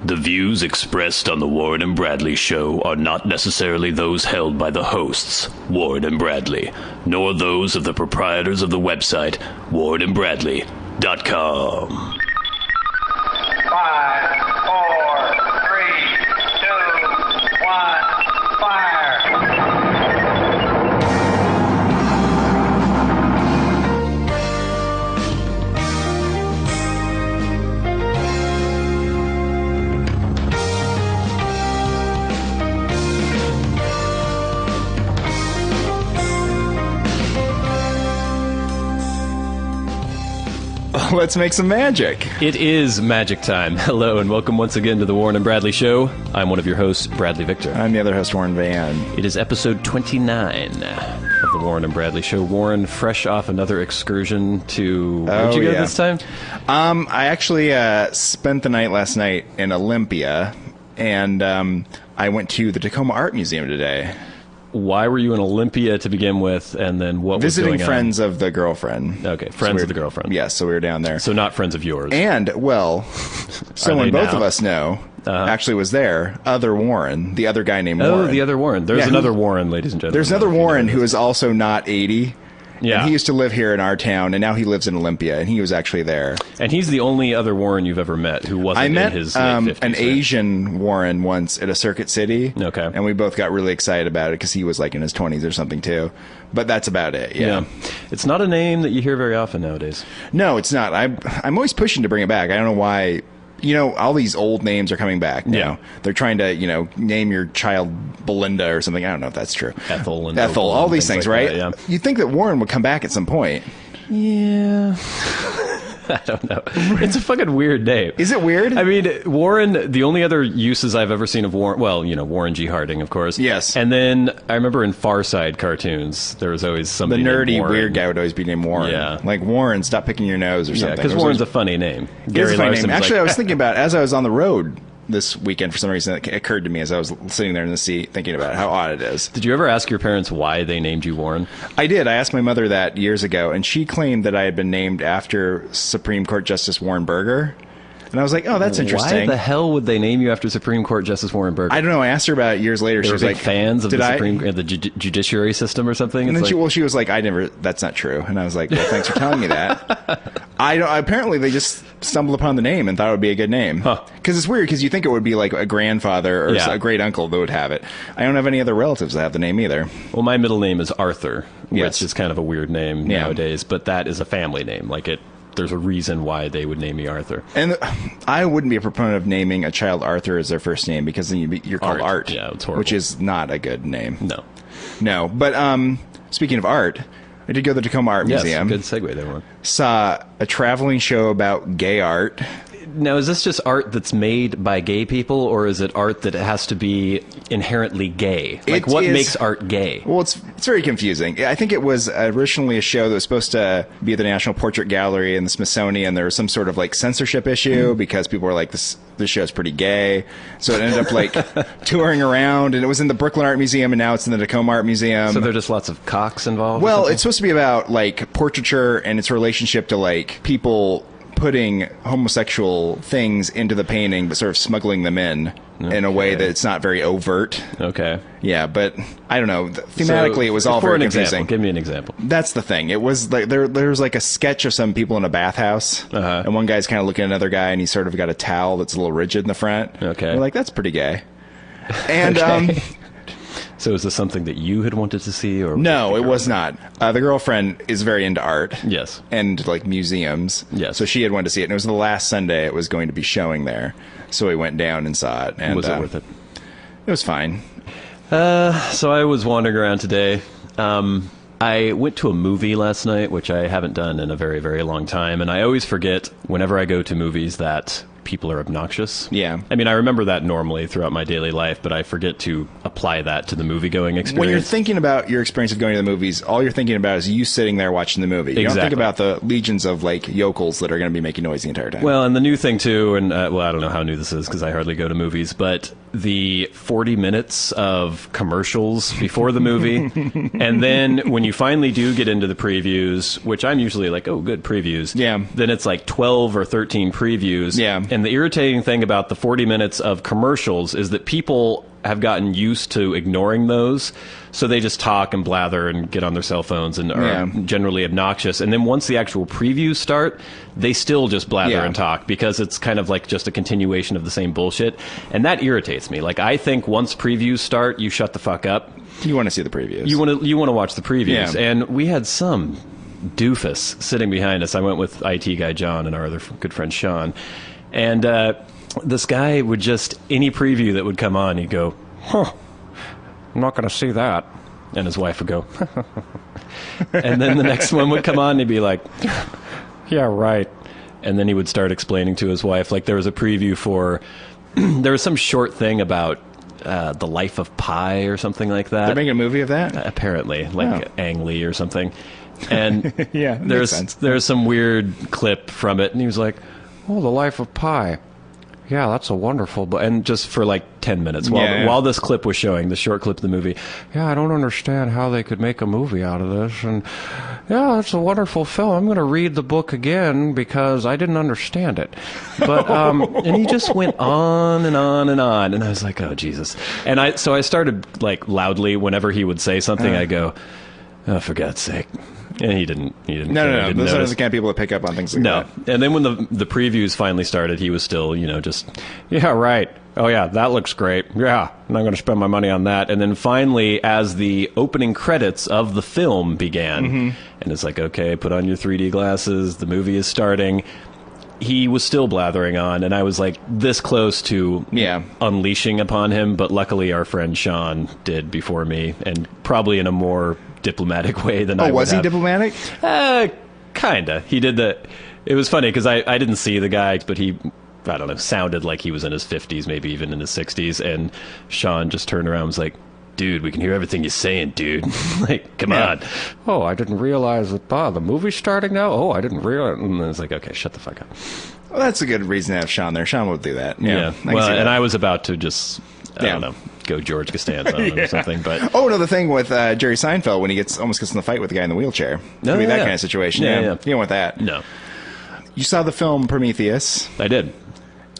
The views expressed on the Warren and Bradley Show are not necessarily those held by the hosts, Warren and Bradley, nor those of the proprietors of the website, warrenandbradley.com. 5, 4, 3, 2, 1, fire! Let's make some magic. It is magic time. Hello and welcome once again to the Warren and Bradley Show. I'm one of your hosts, Bradley Victor. I'm the other host, Warren Van. It is episode 29 of the Warren and Bradley Show. Warren, fresh off another excursion to... Where'd you go this time? I actually spent the night last night in Olympia, and I went to the Tacoma Art Museum today. Why were you in Olympia to begin with, and then what was going on? Visiting friends of the girlfriend. Okay, friends of the girlfriend. Yes, so we were down there. So not friends of yours. And, well, someone both of us know actually was there, other Warren, the other guy named Warren. Oh, the other Warren. There's another Warren, ladies and gentlemen. There's another Warren who is also not 80. Yeah. And he used to live here in our town, and now he lives in Olympia, and he was actually there. And he's the only other Warren you've ever met who wasn't in his late 50s. An Asian Warren once at a Circuit City. Okay. And we both got really excited about it because he was like in his 20s or something too. But that's about it, yeah. It's not a name that you hear very often nowadays. No, it's not. I'm always pushing to bring it back. I don't know why. You know, all these old names are coming back now. They're trying to, name your child Belinda or something. I don't know if that's true. Ethel, all these things, like right? That, yeah. You'd think that Warren would come back at some point. Yeah. I don't know. It's a fucking weird name. Is it weird? I mean, Warren, the only other uses I've ever seen of Warren, well, Warren G. Harding, of course. Yes. And then I remember in Far Side cartoons, there was always somebody the nerdy, named Warren. weird guy would always be named Warren. Yeah. Like, Warren, stop picking your nose or something. Yeah, because Warren's a funny name. Gary Larson. Actually, I was thinking about, as I was on the road this weekend, for some reason, it occurred to me as I was sitting there in the seat thinking about how odd it is. Did you ever ask your parents why they named you Warren? I did. I asked my mother that years ago, and she claimed that I had been named after Supreme Court Justice Warren Burger. And I was like, oh, that's interesting. Why the hell would they name you after Supreme Court Justice Warren Burger? I don't know. I asked her about it years later. They she were was big like, fans of the judiciary system or something? And then she was like, that's not true. And I was like, well, thanks for telling me that. Apparently they just stumbled upon the name and thought it would be a good name. Because it's weird, because you think it would be like a grandfather or a great uncle that would have it. I don't have any other relatives that have the name either. Well, my middle name is Arthur, which is kind of a weird name nowadays, but that is a family name. There's a reason why they would name me Arthur. And I wouldn't be a proponent of naming a child Arthur as their first name, because then you're called Art. Yeah, it's horrible. Which is not a good name. No. But speaking of art, I did go to the Tacoma Art Museum. Yes, good segue there, Warren. Saw a traveling show about gay art. Now, is this just art that's made by gay people, or is it art that has to be inherently gay? What makes art gay? Well, it's very confusing. I think it was originally a show that was supposed to be at the National Portrait Gallery and the Smithsonian. There was some sort of censorship issue because people were like, this show's pretty gay. So it ended up touring around, and it was in the Brooklyn Art Museum, and now it's in the Tacoma Art Museum. So there are just lots of cocks involved? Well, it's supposed to be about portraiture and its relationship to people putting homosexual things into the painting, but sort of smuggling them in a way that it's not very overt. Okay. Yeah, but I don't know. Thematically, it was all very confusing. Give me an example. That's the thing. It was like there was a sketch of some people in a bathhouse, and one guy's kind of looking at another guy, and he's sort of got a towel that's a little rigid in the front. Okay. And we're like, that's pretty gay. And So is this something that you had wanted to see, or no? It was not. The girlfriend is very into art. Yes. And museums. Yes. So she had wanted to see it, and it was the last Sunday it was going to be showing there. So we went down and saw it. And was it worth it? It was fine. So I was wandering around today. I went to a movie last night, which I haven't done in a very, very long time, and I always forget whenever I go to movies that people are obnoxious. Yeah. I mean, I remember that normally throughout my daily life, but I forget to apply that to the movie-going experience. When you're thinking about your experience of going to the movies, all you're thinking about is you sitting there watching the movie. You don't think about the legions of yokels that are going to be making noise the entire time. Well, and the new thing too, and I don't know how new this is because I hardly go to movies, but the 40 minutes of commercials before the movie, and then when you finally do get into the previews, which I'm usually like, oh, good previews. Yeah. Then it's like 12 or 13 previews. Yeah. And the irritating thing about the 40 minutes of commercials is that people have gotten used to ignoring those, so they just talk and blather and get on their cell phones and are generally obnoxious. And then once the actual previews start, they still just blather and talk because it's kind of like just a continuation of the same bullshit. And that irritates me. Like, I think once previews start, you shut the fuck up. You want to see the previews. You want to watch the previews. Yeah. And we had some doofus sitting behind us. I went with IT guy John and our other good friend Sean. And this guy would just, any preview that would come on, he'd go, "Huh, I'm not going to see that." And his wife would go, and then the next one would come on and he'd be like, "Yeah, right." And then he would start explaining to his wife, like there was a preview for, there was some short thing about the life of Pi or something like that. They're making a movie of that? Apparently, like Ang Lee or something. And Yeah, makes sense. there's some weird clip from it, and he was like, "Oh, the life of Pi. Yeah, that's a wonderful book." And just for like 10 minutes while this clip was showing, the short clip of the movie, "Yeah, I don't understand how they could make a movie out of this. And yeah, it's a wonderful film. I'm going to read the book again because I didn't understand it." But and he just went on and on and on, and I was like, "Oh, Jesus." And so I started like loudly whenever he would say something, I go, "Oh, for God's sake." And he didn't. No. Those are the kind of people that pick up on things like that. No. And then when the previews finally started, he was still, just, "Yeah, right. Oh, yeah, that looks great. Yeah, I'm not going to spend my money on that." And then finally, as the opening credits of the film began, and it's like, okay, put on your 3D glasses, the movie is starting, he was still blathering on, and I was like this close to unleashing upon him, but luckily our friend Sean did before me, and probably in a more diplomatic way than I would have. Was he diplomatic? Kinda. He did the... It was funny because I didn't see the guy, but he, I don't know, sounded like he was in his 50s, maybe even in his 60s, and Sean just turned around and was like, "Dude, we can hear everything you're saying, dude." Like, come on. "Oh, I didn't realize that the movie's starting now? Oh, I didn't realize." And it's like, okay, shut the fuck up. Well, that's a good reason to have Sean there. Sean will do that. Yeah. I Well, see and that. I was about to just, I don't know, go George Costanza on him or something, but... Oh, no, the thing with Jerry Seinfeld when he almost gets in the fight with the guy in the wheelchair. No, That kind of situation. Yeah. You don't want that. No. You saw the film Prometheus, I did.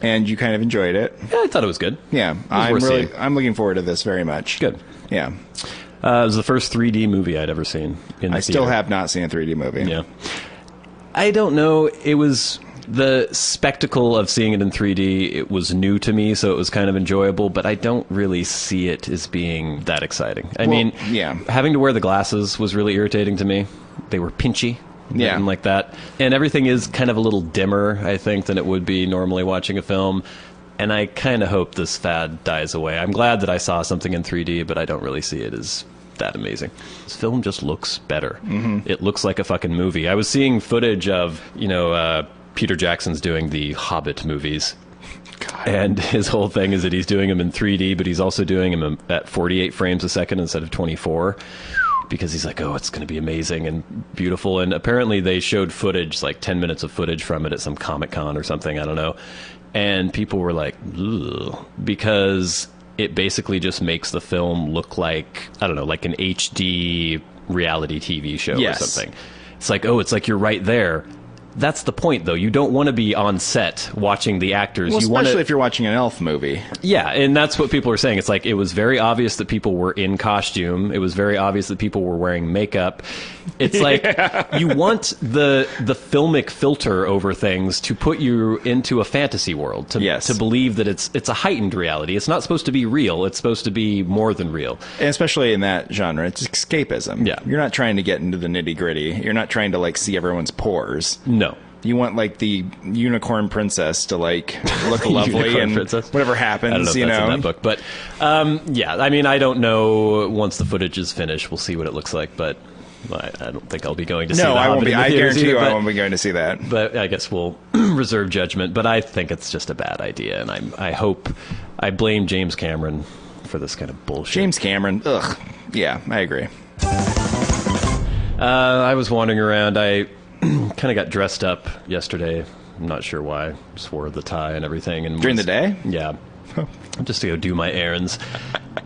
and you kind of enjoyed it. Yeah, I thought it was good. Yeah, worth seeing. I'm looking forward to this very much. Good. Yeah. It was the first 3D movie I'd ever seen in the I still theater. have not seen a 3D movie. Yeah. I don't know. It was the spectacle of seeing it in 3D. It was new to me, so it was kind of enjoyable, but I don't really see it as being that exciting. I mean, having to wear the glasses was really irritating to me. They were pinchy. Written like that. And everything is kind of a little dimmer, I think, than it would be normally watching a film. And I kind of hope this fad dies away. I'm glad that I saw something in 3D, but I don't really see it as that amazing. This film just looks better. It looks like a fucking movie. I was seeing footage of, Peter Jackson's doing the Hobbit movies. God. And his whole thing is that he's doing them in 3D, but he's also doing them at 48 frames a second instead of 24. Because he's like, oh, it's going to be amazing and beautiful. And apparently they showed footage, like 10 minutes of footage from it at some Comic-Con or something, I don't know. And people were like, ugh, because it basically just makes the film look like, I don't know, like an HD reality TV show or something. It's like, oh, it's like you're right there. That's the point, though. You don't want to be on set watching the actors. Well, you especially if you're watching an elf movie. Yeah, and that's what people are saying. It's like it was very obvious that people were in costume. It was very obvious that people were wearing makeup. It's like you want the filmic filter over things to put you into a fantasy world, to believe that it's a heightened reality. It's not supposed to be real. It's supposed to be more than real. And especially in that genre, it's escapism. Yeah. You're not trying to get into the nitty-gritty. You're not trying to, like, see everyone's pores. No. You want, like, the unicorn princess to, like, look lovely and whatever happens, I don't know if that's in that book. But, yeah, I mean, I don't know. Once the footage is finished, we'll see what it looks like. But I don't think I'll be going to see No, The I won't Hobbit be. in the I theaters guarantee you either, I won't be going to see that. But I guess we'll reserve judgment. But I think it's just a bad idea. And I blame James Cameron for this kind of bullshit. James Cameron, ugh. Yeah, I agree. I was wandering around. I kind of got dressed up yesterday. I'm not sure why. Just wore the tie and everything. And During the day? Yeah. Just to go do my errands.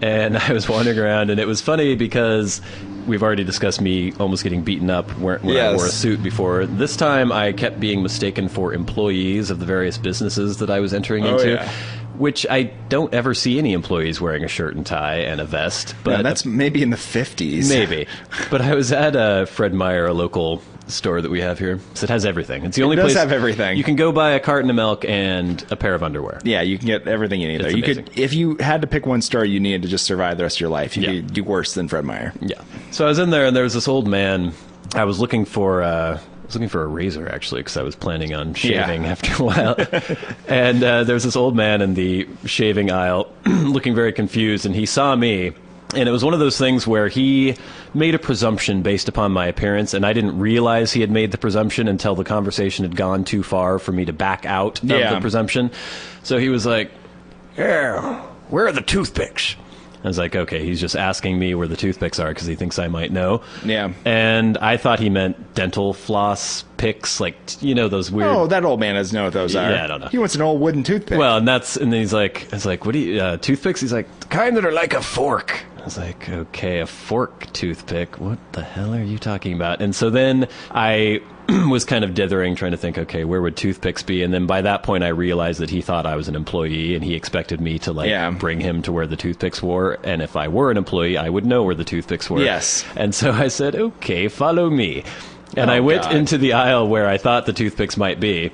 And I was wandering around, and it was funny because we've already discussed me almost getting beaten up when I wore a suit before. This time, I kept being mistaken for employees of the various businesses that I was entering into. Yeah. Which I don't ever see any employees wearing a shirt and tie and a vest. But that's maybe in the 50s. Maybe. But I was at Fred Meyer, a local store that we have here. So it has everything. It's the only place. It does have everything. You can go buy a carton of milk and a pair of underwear. Yeah, you can get everything you need there. You could, if you had to pick one store you needed to just survive the rest of your life, you could do worse than Fred Meyer. Yeah. So I was in there, and there was this old man. I was looking for a razor, actually, because I was planning on shaving after a while. And there's this old man in the shaving aisle looking very confused, and he saw me. And it was one of those things where he made a presumption based upon my appearance, and I didn't realize he had made the presumption until the conversation had gone too far for me to back out of the presumption. So he was like, "Yeah, where are the toothpicks?" I was like, okay, he's just asking me where the toothpicks are because he thinks I might know. Yeah. And I thought he meant dental floss picks, like, you know, those weird... Oh, that old man doesn't know what those are. Yeah, I don't know. He wants an old wooden toothpick. Well, and then he's like, I was like, what do you, toothpicks? He's like, the kind that are like a fork. I was like, okay, a fork toothpick. What the hell are you talking about? And so then I was kind of dithering, trying to think, okay, where would toothpicks be? And then by that point, I realized that he thought I was an employee, and he expected me to bring him to where the toothpicks were. And if I were an employee, I would know where the toothpicks were. Yes. And so I said, okay, follow me. And I went into the aisle where I thought the toothpicks might be.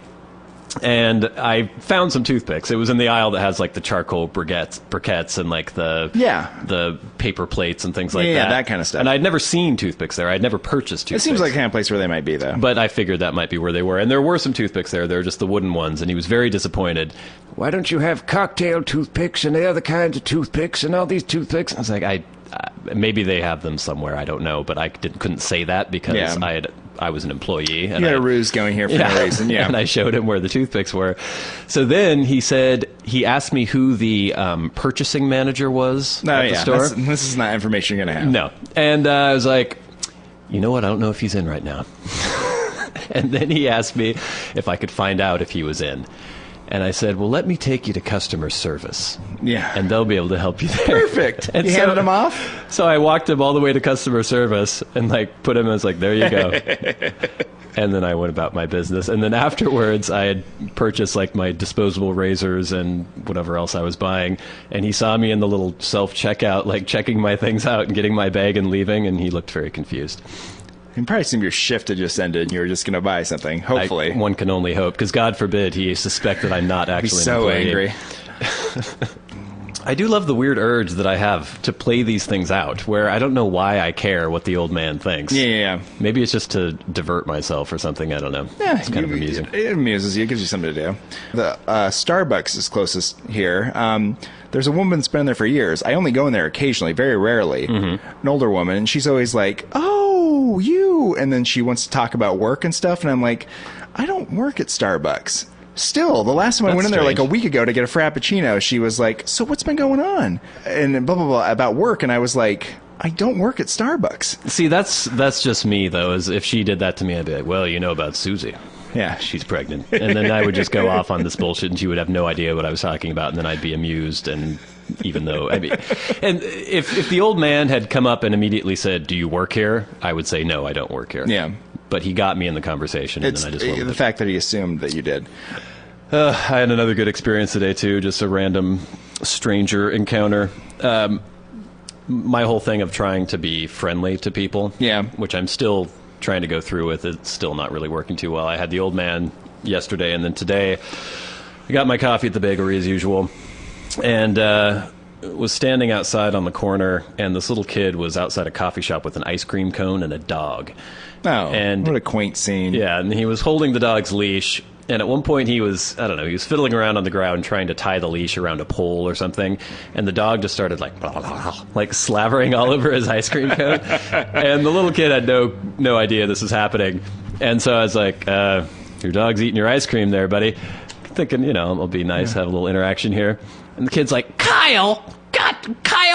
And I found some toothpicks. It was in the aisle that has like the charcoal briquettes and like the paper plates and things like that. Yeah, that kind of stuff. And I'd never seen toothpicks there. I'd never purchased toothpicks. It seems like the kind of place where they might be, though. But I figured that might be where they were. And there were some toothpicks there. They were just the wooden ones. And he was very disappointed. Why don't you have cocktail toothpicks and the other kinds of toothpicks and all these toothpicks? I was like, maybe they have them somewhere. I don't know. But I couldn't say that because I was an employee. And you had a ruse going here for no reason. Yeah. And I showed him where the toothpicks were. So then he asked me who the purchasing manager was at the store. This is not information you're going to have. No. And I was like, you know what? I don't know if he's in right now. And then he asked me if I could find out if he was in. And I said, well, let me take you to customer service. Yeah. And they'll be able to help you there. Perfect. And you handed him off? So I walked him all the way to customer service and like put him, I was like, there you go. And then I went about my business. And then afterwards, I had purchased like my disposable razors and whatever else I was buying. And he saw me in the little self-checkout, like checking my things out and getting my bag and leaving. And he looked very confused. You probably assumed your shift had just ended and you were just going to buy something, hopefully. One can only hope, because God forbid he suspect that I'm not actually an employee. He's so angry. I do love the weird urge that I have to play these things out, where I don't know why I care what the old man thinks. Yeah. Maybe it's just to divert myself or something, I don't know. Yeah, it's kind of amusing. It amuses you, it gives you something to do. The Starbucks is closest here. There's a woman that's been there for years. I only go in there occasionally, very rarely. Mm-hmm. An older woman, and she's always like, oh, you. And then she wants to talk about work and stuff, and I'm like, I don't work at Starbucks. Still, the last time I went in there like a week ago to get a Frappuccino, she was like, so what's been going on? And blah, blah, blah, about work. And I was like, I don't work at Starbucks. See, that's just me, though, is if she did that to me, I'd be like, well, you know about Susie. Yeah. She's pregnant. And then I would just go off on this bullshit, and she would have no idea what I was talking about, and then I'd be amused, and even though, I mean, and if the old man had come up and immediately said, do you work here? I would say, no, I don't work here. Yeah. But he got me in the conversation, and then I just went with the fact that he assumed that you did. I had another good experience today, too, just a random stranger encounter. My whole thing of trying to be friendly to people, which I'm still trying to go through with, it's still not really working too well. I had the old man yesterday, and then today I got my coffee at the bakery as usual, and was standing outside on the corner, and this little kid was outside a coffee shop with an ice cream cone and a dog. Oh, and what a quaint scene. Yeah, and he was holding the dog's leash, and at one point he was fiddling around on the ground trying to tie the leash around a pole or something, and the dog just started like, blah, blah, blah, like slavering all over his ice cream cone, and the little kid had no idea this was happening, and so I was like, your dog's eating your ice cream there, buddy, thinking, it'll be nice, have a little interaction here, and the kid's like, Kyle,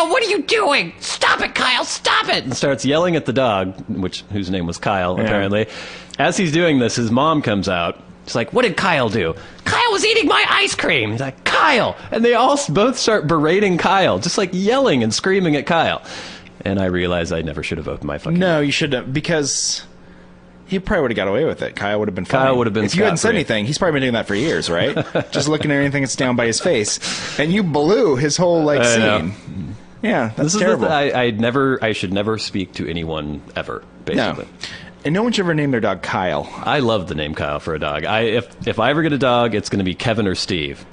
what are you doing? Stop it, Kyle, stop it! And starts yelling at the dog, whose name was Kyle, apparently. As he's doing this, his mom comes out. She's like, what did Kyle do? Kyle was eating my ice cream. He's like, Kyle! And they all both start berating Kyle, just like yelling and screaming at Kyle. And I realized I never should have opened my fucking No, you shouldn't, because he probably would have got away with it. Kyle would have been fine. Kyle would have been If you hadn't said scot-free. anything, he's probably been doing that for years, right? Just looking at anything that's down by his face. And you blew his whole, like, I know. scene. Yeah, that's This is terrible. I should never speak to anyone ever, basically. No. And no one should ever name their dog Kyle. I love the name Kyle for a dog. If I ever get a dog, it's going to be Kevin or Steve.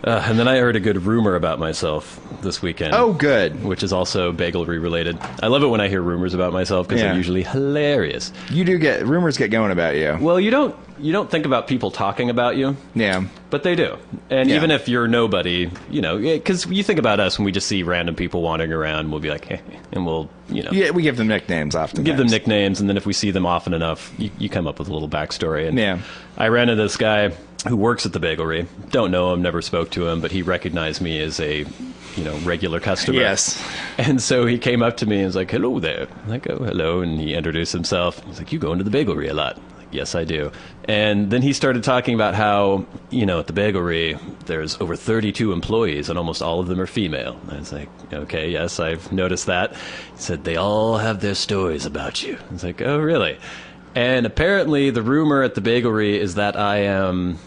And then I heard a good rumor about myself this weekend. Oh, good. Which is also bagelery related. I love it when I hear rumors about myself because Yeah. they're usually hilarious. Rumors get going about you. Well, you don't think about people talking about you, Yeah. but they do. And Yeah. even if you're nobody, because you think about us when we just see random people wandering around, we'll be like, hey, and we'll, Yeah, we give them nicknames often. give them nicknames, and then if we see them often enough, you come up with a little backstory. And Yeah. I ran into this guy who works at the bagelery. Don't know him, never spoke to him, but he recognized me as a regular customer. Yes. And so he came up to me and was like, hello there. I'm like, oh, hello. And he introduced himself. He's like, you go into the bagelery a lot. I'm like, yes, I do. And then he started talking about how, at the bagelery, there's over 32 employees and almost all of them are female. And I was like, okay, yes, I've noticed that. He said, they all have their stories about you. I was like, oh, really? And apparently the rumor at the bagelery is that I own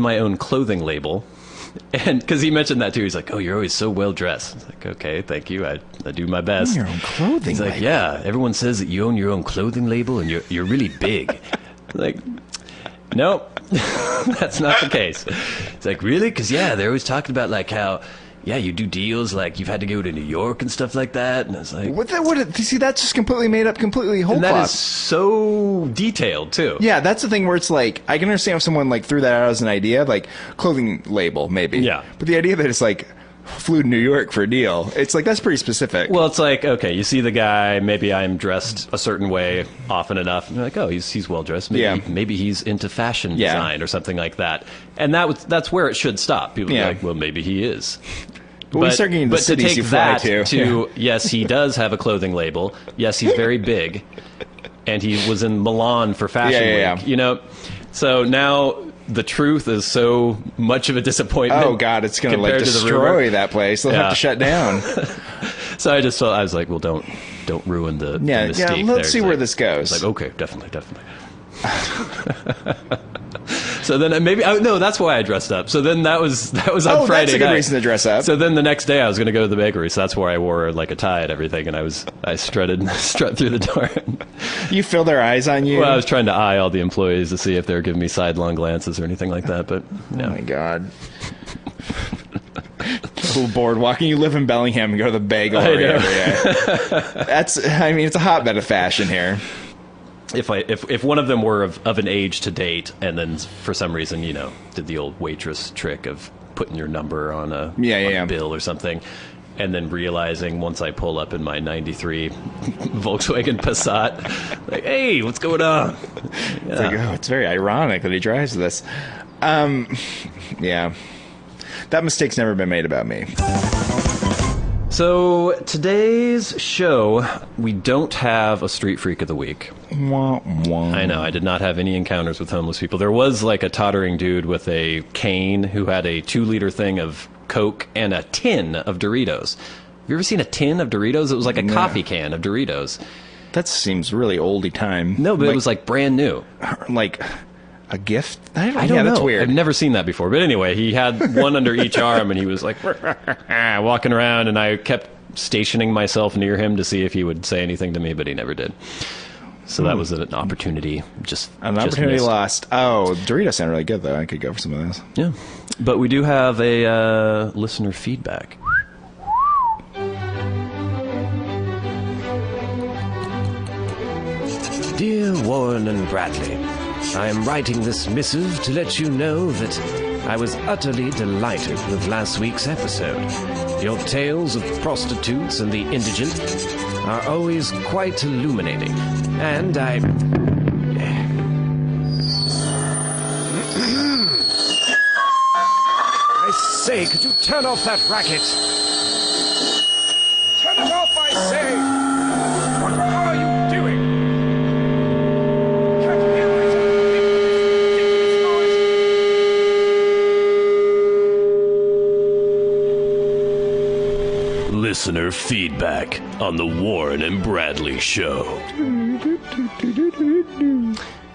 my own clothing label. And because he mentioned that too, he's like, oh, you're always so well dressed. I was like, okay, thank you. I do my best. Your own clothing He's like, label. yeah, everyone says that you own your own clothing label and you're really big. I'm like, nope, that's not the case. It's like, really? Because, yeah, they're always talking about like how, yeah, you do deals like you've had to go to New York and stuff like that. And it's like, See, that's just completely made up, completely whole and that cloth. is so detailed too. Yeah, that's the thing where it's like, I can understand if someone like threw that out as an idea, like clothing label, maybe. Yeah. But the idea that it's like, flew to New York for a deal, it's like, that's pretty specific. Well, it's like, okay, you see the guy, maybe I'm dressed a certain way often enough, and you're like, oh, he's well dressed. Maybe he's into fashion design or something like that. And that's where it should stop. People are like, well, maybe he is. But we start getting the to cities take you fly that to. yes, he does have a clothing label. Yes, he's very big, and he was in Milan for Fashion Week. Yeah. So now the truth is so much of a disappointment. Oh God, it's going to like compared to the destroy rumor. that place. They'll have to shut down. So I was like, well, don't ruin the mystique. Let's see where this goes. It's like, okay, definitely. So then no, that's why I dressed up. So then that was on Friday that's a good night. reason to dress up. So then the next day I was going to go to the bakery. So that's where I wore like a tie and everything, and I strut through the door. You feel their eyes on you. Well, I was trying to eye all the employees to see if they were giving me sidelong glances or anything like that. But Oh my God. A little boardwalk, and you live in Bellingham and go to the bagel every day. It's a hotbed of fashion here. If one of them were of an age to date, and then for some reason, did the old waitress trick of putting your number on a bill or something, and then realizing once I pull up in my 93 Volkswagen Passat, like, hey, what's going on? It's like, it's very ironic that he drives this. Yeah. That mistake's never been made about me. So today's show, we don't have a street freak of the week. Wah, wah. I know, I did not have any encounters with homeless people. There was like a tottering dude with a cane who had a 2-liter thing of Coke and a tin of Doritos. Have you ever seen a tin of Doritos? It was like a coffee can of Doritos. That seems really oldie time. No, but it was like brand new. Like a gift? I I don't know. That's weird. I've never seen that before. But anyway, he had one under each arm, and he was like walking around, and I kept stationing myself near him to see if he would say anything to me, but he never did. So that was an opportunity. An opportunity lost. Oh, Doritos sound really good, though. I could go for some of those. Yeah. But we do have a listener feedback. Dear Warren and Bradley, I am writing this missive to let you know that I was utterly delighted with last week's episode. Your tales of prostitutes and the indigent are always quite illuminating, and I say, could you turn off that racket? Turn it off, I say! What are you doing? Can't you hear myself? Ridiculous noise. Listener feedback on the Warren and Bradley Show.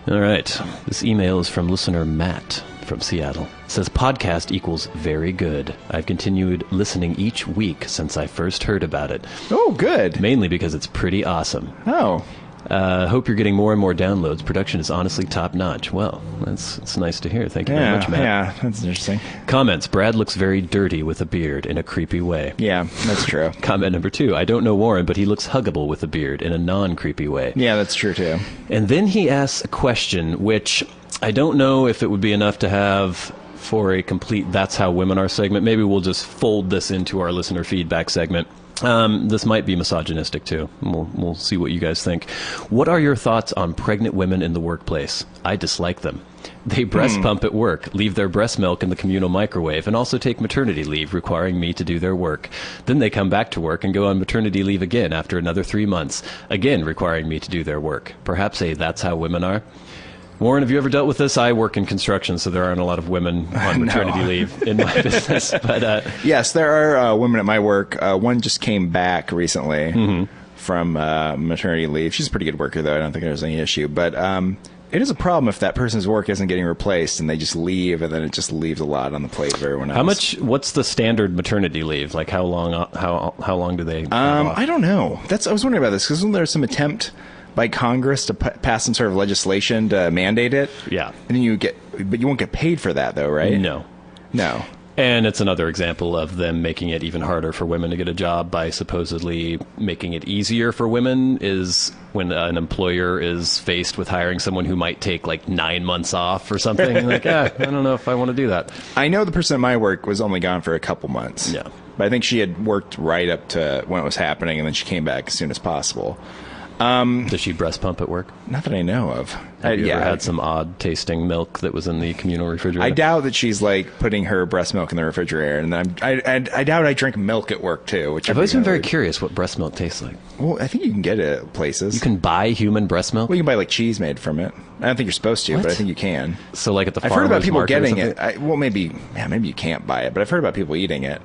All right. This email is from listener Matt from Seattle. It says, podcast equals very good. I've continued listening each week since I first heard about it. Oh, good. Mainly because it's pretty awesome. Oh. Hope you're getting more and more downloads. Production is honestly top-notch. Well, that's nice to hear. Thank you very much, Matt. Yeah, that's interesting. Comments. Brad looks very dirty with a beard in a creepy way. Yeah, that's true. Comment number 2. I don't know Warren, but he looks huggable with a beard in a non-creepy way. Yeah, that's true, too. And then he asks a question, which I don't know if it would be enough to have for a complete That's How Women Are segment. Maybe we'll just fold this into our listener feedback segment. This might be misogynistic, too. We'll see what you guys think. What are your thoughts on pregnant women in the workplace? I dislike them. They breast pump at work, leave their breast milk in the communal microwave, and also take maternity leave, requiring me to do their work. Then they come back to work and go on maternity leave again after another 3 months, again requiring me to do their work. Perhaps a That's How Women Are? Warren, have you ever dealt with this? I work in construction, so there aren't a lot of women on maternity leave in my business. But yes, there are women at my work. One just came back recently from maternity leave. She's a pretty good worker, though. I don't think there's any issue. But it is a problem if that person's work isn't getting replaced and they just leave, and then it just leaves a lot on the plate for everyone else. What's the standard maternity leave? Like how long? How long do they? I don't know. I was wondering about this because there's some attempt by Congress to pass some sort of legislation to mandate it. Yeah. And then but you won't get paid for that, though, right? No. And it's another example of them making it even harder for women to get a job by supposedly making it easier for women is when an employer is faced with hiring someone who might take like 9 months off or something. Like, I don't know if I want to do that. I know the person at my work was only gone for a couple months. Yeah. But I think she had worked right up to when it was happening, and then she came back as soon as possible. Does she breast pump at work? Not that I know of. Have you ever had some odd tasting milk that was in the communal refrigerator? I doubt that she's like putting her breast milk in the refrigerator, and I doubt I drink milk at work too. Which I've always been very curious what breast milk tastes like. Well, I think you can get it at places. You can buy human breast milk? Well, you can buy like cheese made from it. I don't think you're supposed to, What? but I think you can. So like at the I've farmer's heard about people market or getting something? it. Maybe you can't buy it, but I've heard about people eating it.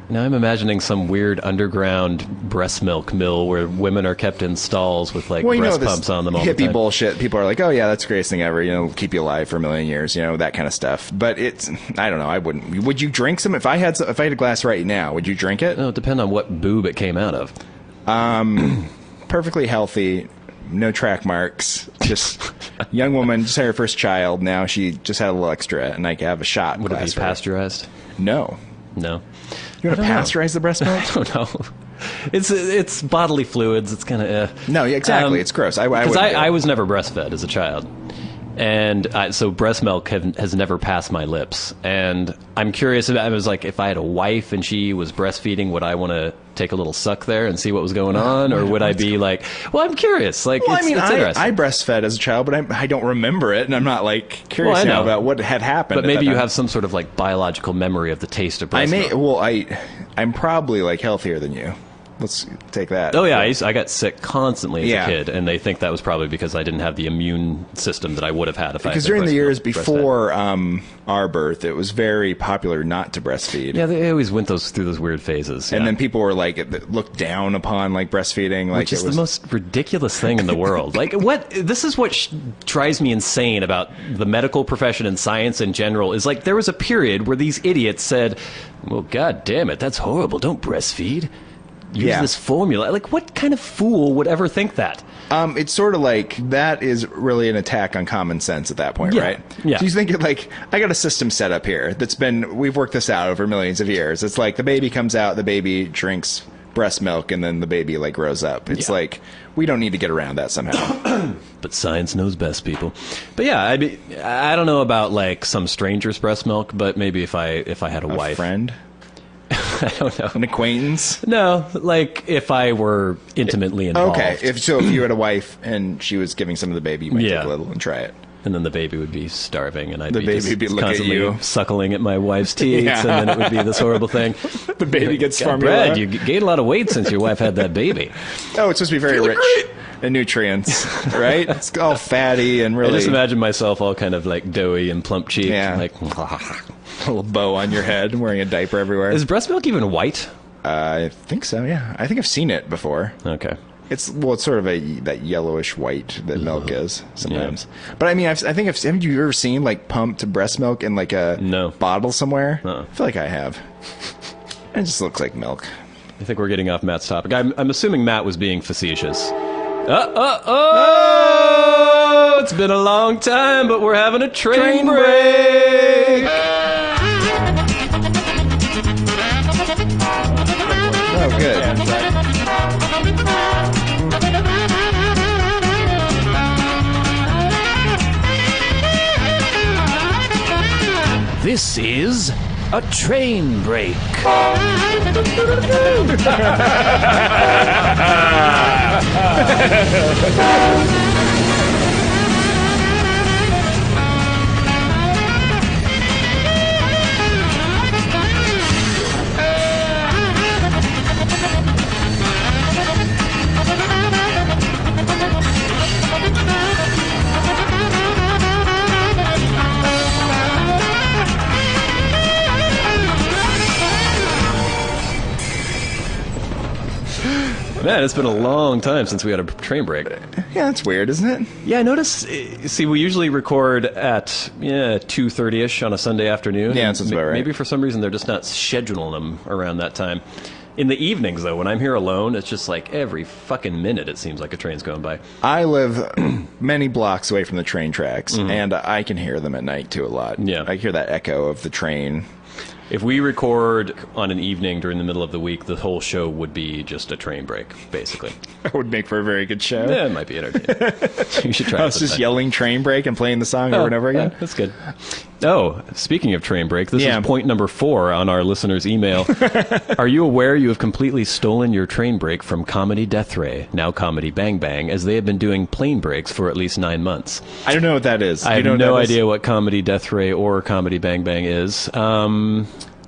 Now I'm imagining some weird underground breast milk mill where women are kept in stalls with like breast pumps on them all the hippie time. bullshit. People are like, oh yeah, that's the greatest thing ever. Keep you alive for a million years. That kind of stuff. But I don't know. I wouldn't. Would you drink some? If I had a glass right now, would you drink it? No, it depends on what boob it came out of. Perfectly healthy. No track marks. Just young woman, just had her first child. Now she just had a little extra, and I could have a shot. Would it be pasteurized? No. You want to pasteurize the breast milk? I don't know. It's bodily fluids. It's kind of No, yeah, exactly. It's gross. I was never breastfed as a child, and so breast milk has never passed my lips. And I'm curious about. I was like, if I had a wife and she was breastfeeding, would I want to take a little suck there and see what was going on, or would I be like, well, I'm curious. Like, it's interesting. I breastfed as a child, but I don't remember it, and I'm not like curious now about what had happened. But maybe you have some sort of like biological memory of the taste of breast milk. Well, I'm probably like healthier than you. Let's take that. Oh yeah, I got sick constantly as a kid, and they think that was probably because I didn't have the immune system that I would have had if I had Because during the years before our birth, it was very popular not to breastfeed. Yeah, they always went through those weird phases. And then people were like looked down upon like breastfeeding, like which is the most ridiculous thing in the world. Like what? This is what drives me insane about the medical profession and science in general. Is like there was a period where these idiots said, "Well, God damn it, that's horrible. Don't breastfeed. Use this formula." Like, what kind of fool would ever think that? It's sort of like that is really an attack on common sense at that point, right? Yeah. So you think like, I got a system set up here we've worked this out over millions of years. It's like the baby comes out, the baby drinks breast milk, and then the baby like grows up. It's like, we don't need to get around that somehow. But science knows best, people. But yeah, I don't know about like some stranger's breast milk, but maybe if I had a wife. Friend? I don't know. An acquaintance? No, like if I were intimately involved. Okay, if you had a wife and she was giving some of the baby, you might take a little and try it. And then the baby would be starving, and I'd be looking constantly at you, suckling at my wife's teats, and then it would be this horrible thing. The baby gets formula. Brad, you gained a lot of weight since your wife had that baby. Oh, it's supposed to be very rich in nutrients, right? It's all fatty and really. I just imagine myself all kind of like doughy and plump cheeked, like a little bow on your head, wearing a diaper everywhere. Is breast milk even white? I think so, yeah. I think I've seen it before. Okay. It's sort of that yellowish white that milk is sometimes. Yeah. But I mean, haven't you ever seen like pumped breast milk in like a bottle somewhere? I feel like I have. It just looks like milk. I think we're getting off Matt's topic. I'm assuming Matt was being facetious. It's been a long time, but we're having a train break. Oh, good. This is a train break. Man, it's been a long time since we had a train break. Yeah, that's weird, isn't it? Yeah, I notice. See, we usually record at 2:30ish on a Sunday afternoon. Yeah, that's about right. Maybe for some reason they're just not scheduling them around that time. In the evenings, though, when I'm here alone, it's just like every fucking minute it seems like a train's going by. I live many blocks away from the train tracks, and I can hear them at night, too, a lot. Yeah. I hear that echo of the train. If we record on an evening during the middle of the week, the whole show would be just a train break, basically. That would make for a very good show. Yeah, it might be entertaining. You should try it. I was just yelling train break and playing the song over and over again. Yeah, that's good. Oh, speaking of train break, this is point number 4 on our listener's email. Are you aware you have completely stolen your train break from Comedy Death Ray, now Comedy Bang Bang, as they have been doing plane breaks for at least 9 months? I don't know what that is. I have no idea what Comedy Death Ray or Comedy Bang Bang is.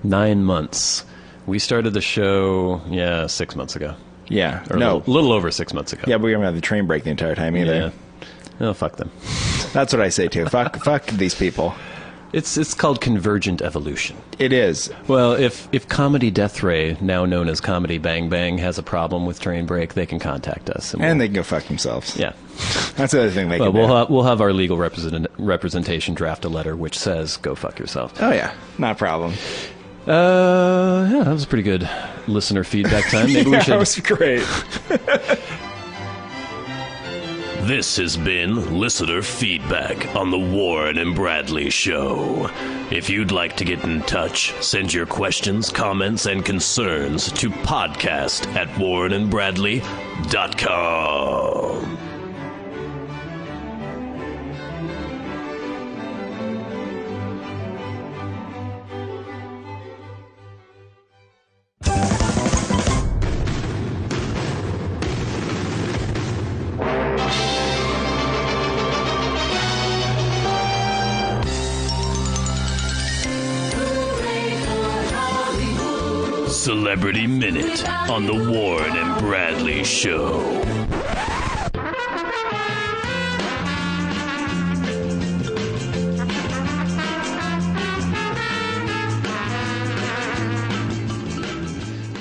9 months. We started the show, 6 months ago. Yeah. Or a little over 6 months ago. Yeah, but we haven't had the train break the entire time either. Yeah. Oh, fuck them. That's what I say too. Fuck these people. It's called convergent evolution. It is. Well, if Comedy Death Ray, now known as Comedy Bang Bang, has a problem with train break, they can contact us. And they can go fuck themselves. Yeah. That's the other thing they can do. We'll have our legal representation draft a letter which says, go fuck yourself. Oh, yeah. Not a problem. Yeah, that was a pretty good listener feedback time. Maybe we should. That was great. This has been listener feedback on the Warren and Bradley Show. If you'd like to get in touch, send your questions, comments, and concerns to podcast@warrenandbradley.com. Celebrity Minute on the Warren and Bradley Show.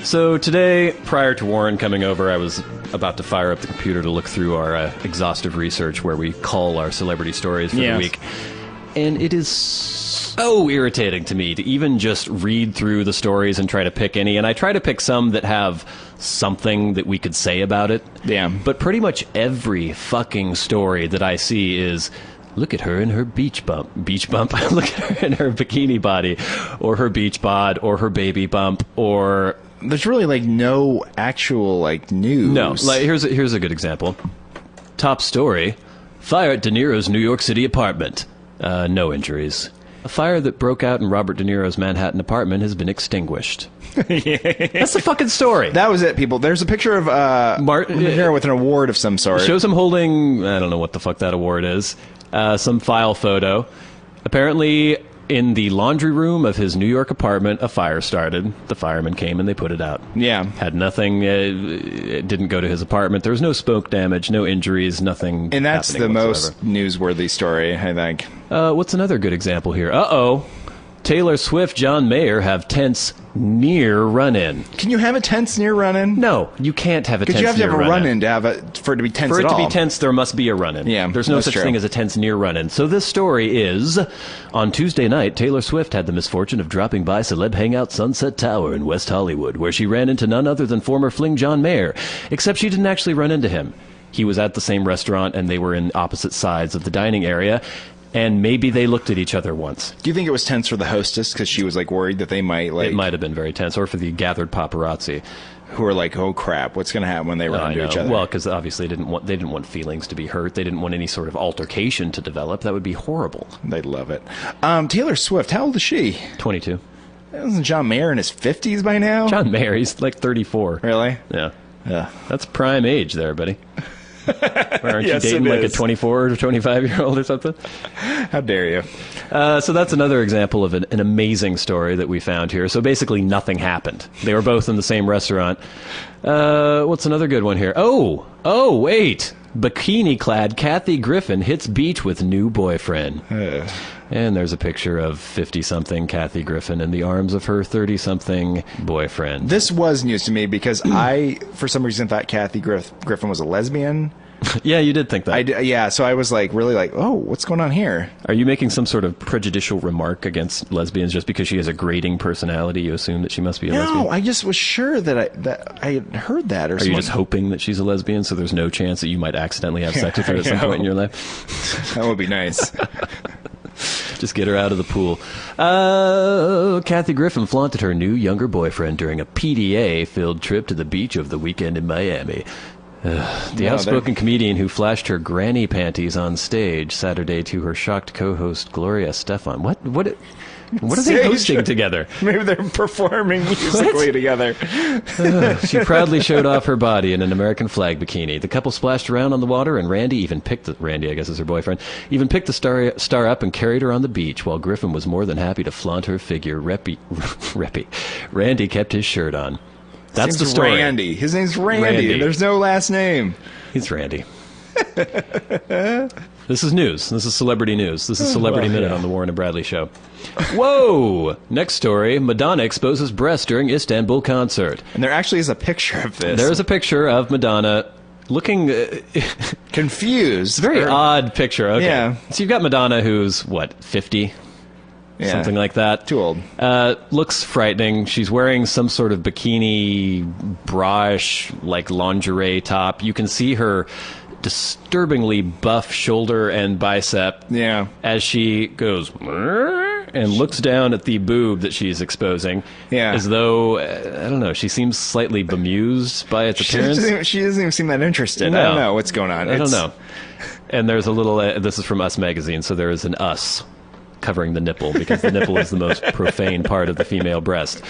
So today, prior to Warren coming over, I was about to fire up the computer to look through our exhaustive research where we cull our celebrity stories for the week. And it is so irritating to me to even just read through the stories and try to pick any. And I try to pick some that have something that we could say about it. Yeah. But pretty much every fucking story that I see is, look at her in her beach bump. Beach bump? Look at her in her bikini body. Or her beach bod. Or her baby bump. Or... There's really, like, no actual, like, news. No. Like, here's a good example. Top story. Fire at De Niro's New York City apartment. No injuries. A fire that broke out in Robert De Niro's Manhattan apartment has been extinguished. That's the fucking story. That was it, people. There's a picture of De Niro with an award of some sort. Shows him holding, I don't know what the fuck that award is, some file photo. Apparently, in the laundry room of his New York apartment, a fire started. The firemen came and they put it out. Yeah. Had nothing, it didn't go to his apartment. There was no smoke damage, no injuries, nothing. And that's the whatsoever. most newsworthy story, I think. What's another good example here? Uh-oh. Taylor Swift, John Mayer have tense near run-in. Can you have a tense near run-in? No, you can't have a tense Because you have to near have a run-in. run-in to have it for it to be tense For at it to all. be tense, there must be a run-in. Yeah, There's no that's such true. thing as a tense near run-in. So this story is, on Tuesday night, Taylor Swift had the misfortune of dropping by Celeb Hangout Sunset Tower in West Hollywood, where she ran into none other than former fling John Mayer, except she didn't actually run into him. He was at the same restaurant, and they were in opposite sides of the dining area, and maybe they looked at each other once. Do you think it was tense for the hostess because she was like worried that they might like It might have been very tense, or for the gathered paparazzi. who were like, oh crap, what's going to happen when they run I into know. each other? Well, because obviously they didn't want feelings to be hurt. They didn't want any sort of altercation to develop. That would be horrible. They'd love it. Taylor Swift, how old is she? 22. Isn't John Mayer in his 50s by now? John Mayer, he's like 34. Really? Yeah. Yeah. That's prime age there, buddy. Aren't Yes, you dating it like a is. 24 or 25-year-old or something? How dare you? So that's another example of an amazing story that we found here. So basically nothing happened. They were both in the same restaurant. What's another good one here? Oh, wait. Bikini-clad Kathy Griffin hits beach with new boyfriend. And there's a picture of 50-something Kathy Griffin in the arms of her 30-something boyfriend. This was news to me because I, for some reason, thought Kathy Griffin was a lesbian. Yeah, you did think that. Yeah, so I was like, really like, oh, what's going on here? Are you making some sort of prejudicial remark against lesbians just because she has a grating personality? You assume that she must be a lesbian? No, I just was sure that I had heard that. Or Are you just hoping that she's a lesbian so there's no chance that you might accidentally have sex with her at some point in your life? That would be nice. Just get her out of the pool. Kathy Griffin flaunted her new younger boyfriend during a PDA-filled trip to the beach over the weekend in Miami. The outspoken comedian who flashed her granny panties on stage Saturday to her shocked co-host Gloria Stefan. What are they hosting together? Maybe they're performing musically together. She proudly showed off her body in an American flag bikini. The couple splashed around on the water, and Randy, I guess is her boyfriend, even picked the star up and carried her on the beach, while Griffin was more than happy to flaunt her figure. Randy kept his shirt on. That's the story. Randy. His name's Randy. Randy. There's no last name. He's Randy. This is news. This is celebrity news. This is Celebrity Minute on the Warren and Bradley Show. Whoa! Next story. Madonna exposes breasts during Istanbul concert. And there actually is a picture of this. There's a picture of Madonna looking... confused. very odd picture. Okay. Yeah. So you've got Madonna who's, 50? Yeah. Something like that. Too old. Looks frightening. She's wearing some sort of bikini, bra-ish, like lingerie top. You can see her disturbingly buff shoulder and bicep Yeah. as she goes and looks down at the boob that she's exposing. Yeah. As though, I don't know, she seems slightly bemused by its appearance. She doesn't even seem that interested. No. I don't know what's going on. I don't know. And there's a little, this is from Us Magazine, so there is an us covering the nipple, because the nipple is the most profane part of the female breast.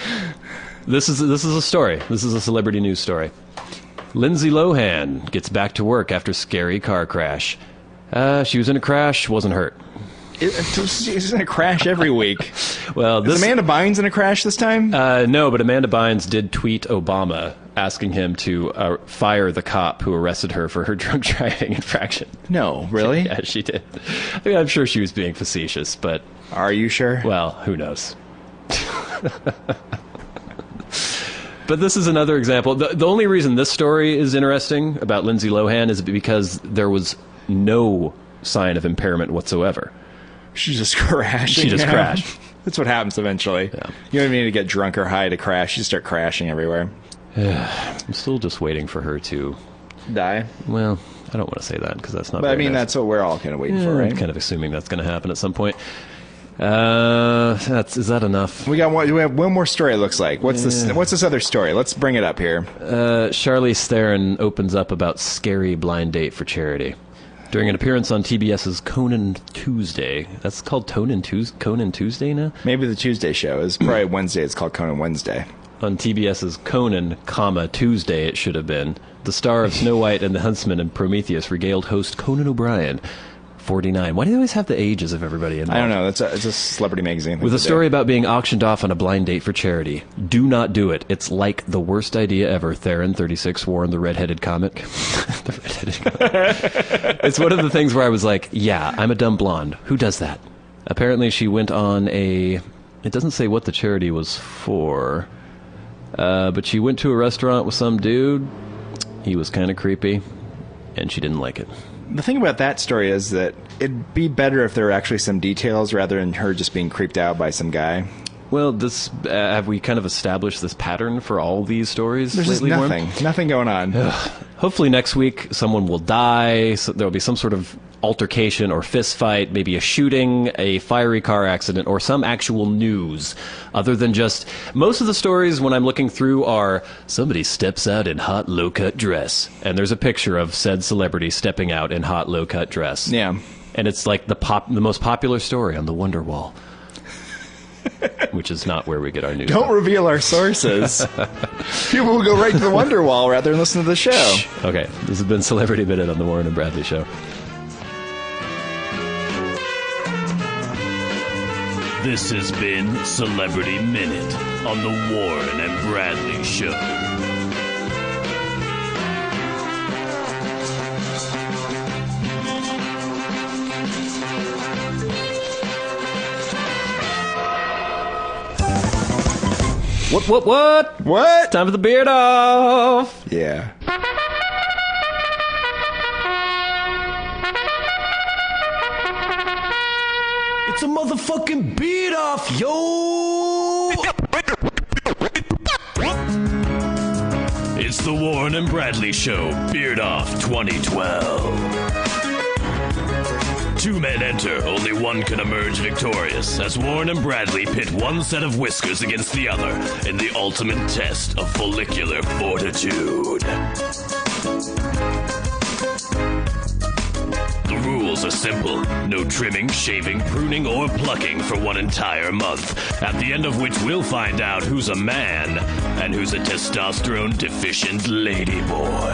This is a story. This is a celebrity news story. Lindsay Lohan gets back to work after scary car crash. She was in a crash, wasn't hurt. She's in a crash every week. Well, Is Amanda Bynes in a crash this time? no, but Amanda Bynes did tweet Obama asking him to fire the cop who arrested her for her drunk driving infraction. No, really? Yeah, she did. I mean, I'm sure she was being facetious, but, Are you sure? well, who knows? But this is another example. The only reason this story is interesting about Lindsay Lohan is because there was no sign of impairment whatsoever. She just crashed. She just crashed. That's what happens eventually. Yeah. You don't need to get drunk or high to crash. You start crashing everywhere. I'm still just waiting for her to... Die. Well, I don't want to say that because that's not But I very mean, nice. that's what we're all kind of waiting for, right? I'm kind of assuming that's going to happen at some point. Is that enough? We have one more story. It looks like. What's this other story? Let's bring it up here. Charlize Theron opens up about scary blind date for charity. During an appearance on TBS's Conan Tuesday. That's called Conan Tuesday now? Maybe the Tuesday show is probably Wednesday. It's called Conan Wednesday. On TBS's Conan, Tuesday it should have been. The star of Snow White and the Huntsman and Prometheus regaled host Conan O'Brien, 49. Why do they always have the ages of everybody involved? I don't know. It's a celebrity magazine. With a story about being auctioned off on a blind date for charity. Do not do it. It's like the worst idea ever. Theron, 36, warned the redheaded comic. The redheaded comic. It's one of the things where I was like, yeah, I'm a dumb blonde. Who does that? Apparently she went on a It doesn't say what the charity was for, but she went to a restaurant with some dude. He was kind of creepy, and she didn't like it. The thing about that story is that it'd be better if there were actually some details rather than her just being creeped out by some guy. Well, this have we kind of established this pattern for all these stories? There's lately, just nothing going on. Hopefully next week someone will die. So there'll be some sort of altercation or fist fight, maybe a shooting, a fiery car accident, or some actual news. Other than just most of the stories when I'm looking through are somebody steps out in hot low-cut dress, and there's a picture of said celebrity stepping out in hot low-cut dress. Yeah, and it's like the most popular story on the Wonder Wall. Which is not where we get our news. Don't reveal our sources. People will go right to the Wonder Wall rather than listen to the show. Okay, this has been Celebrity Minute on the Warren and Bradley Show. This has been Celebrity Minute on the Warren and Bradley Show. What? What? Time for the beard off! Yeah. It's a motherfucking beard off, yo! It's the Warren and Bradley Show, Beard Off 2012. Two men enter, only one can emerge victorious, as Warren and Bradley pit one set of whiskers against the other in the ultimate test of follicular fortitude. The rules are simple. No trimming, shaving, pruning, or plucking for one entire month, at the end of which we'll find out who's a man and who's a testosterone-deficient ladyboy.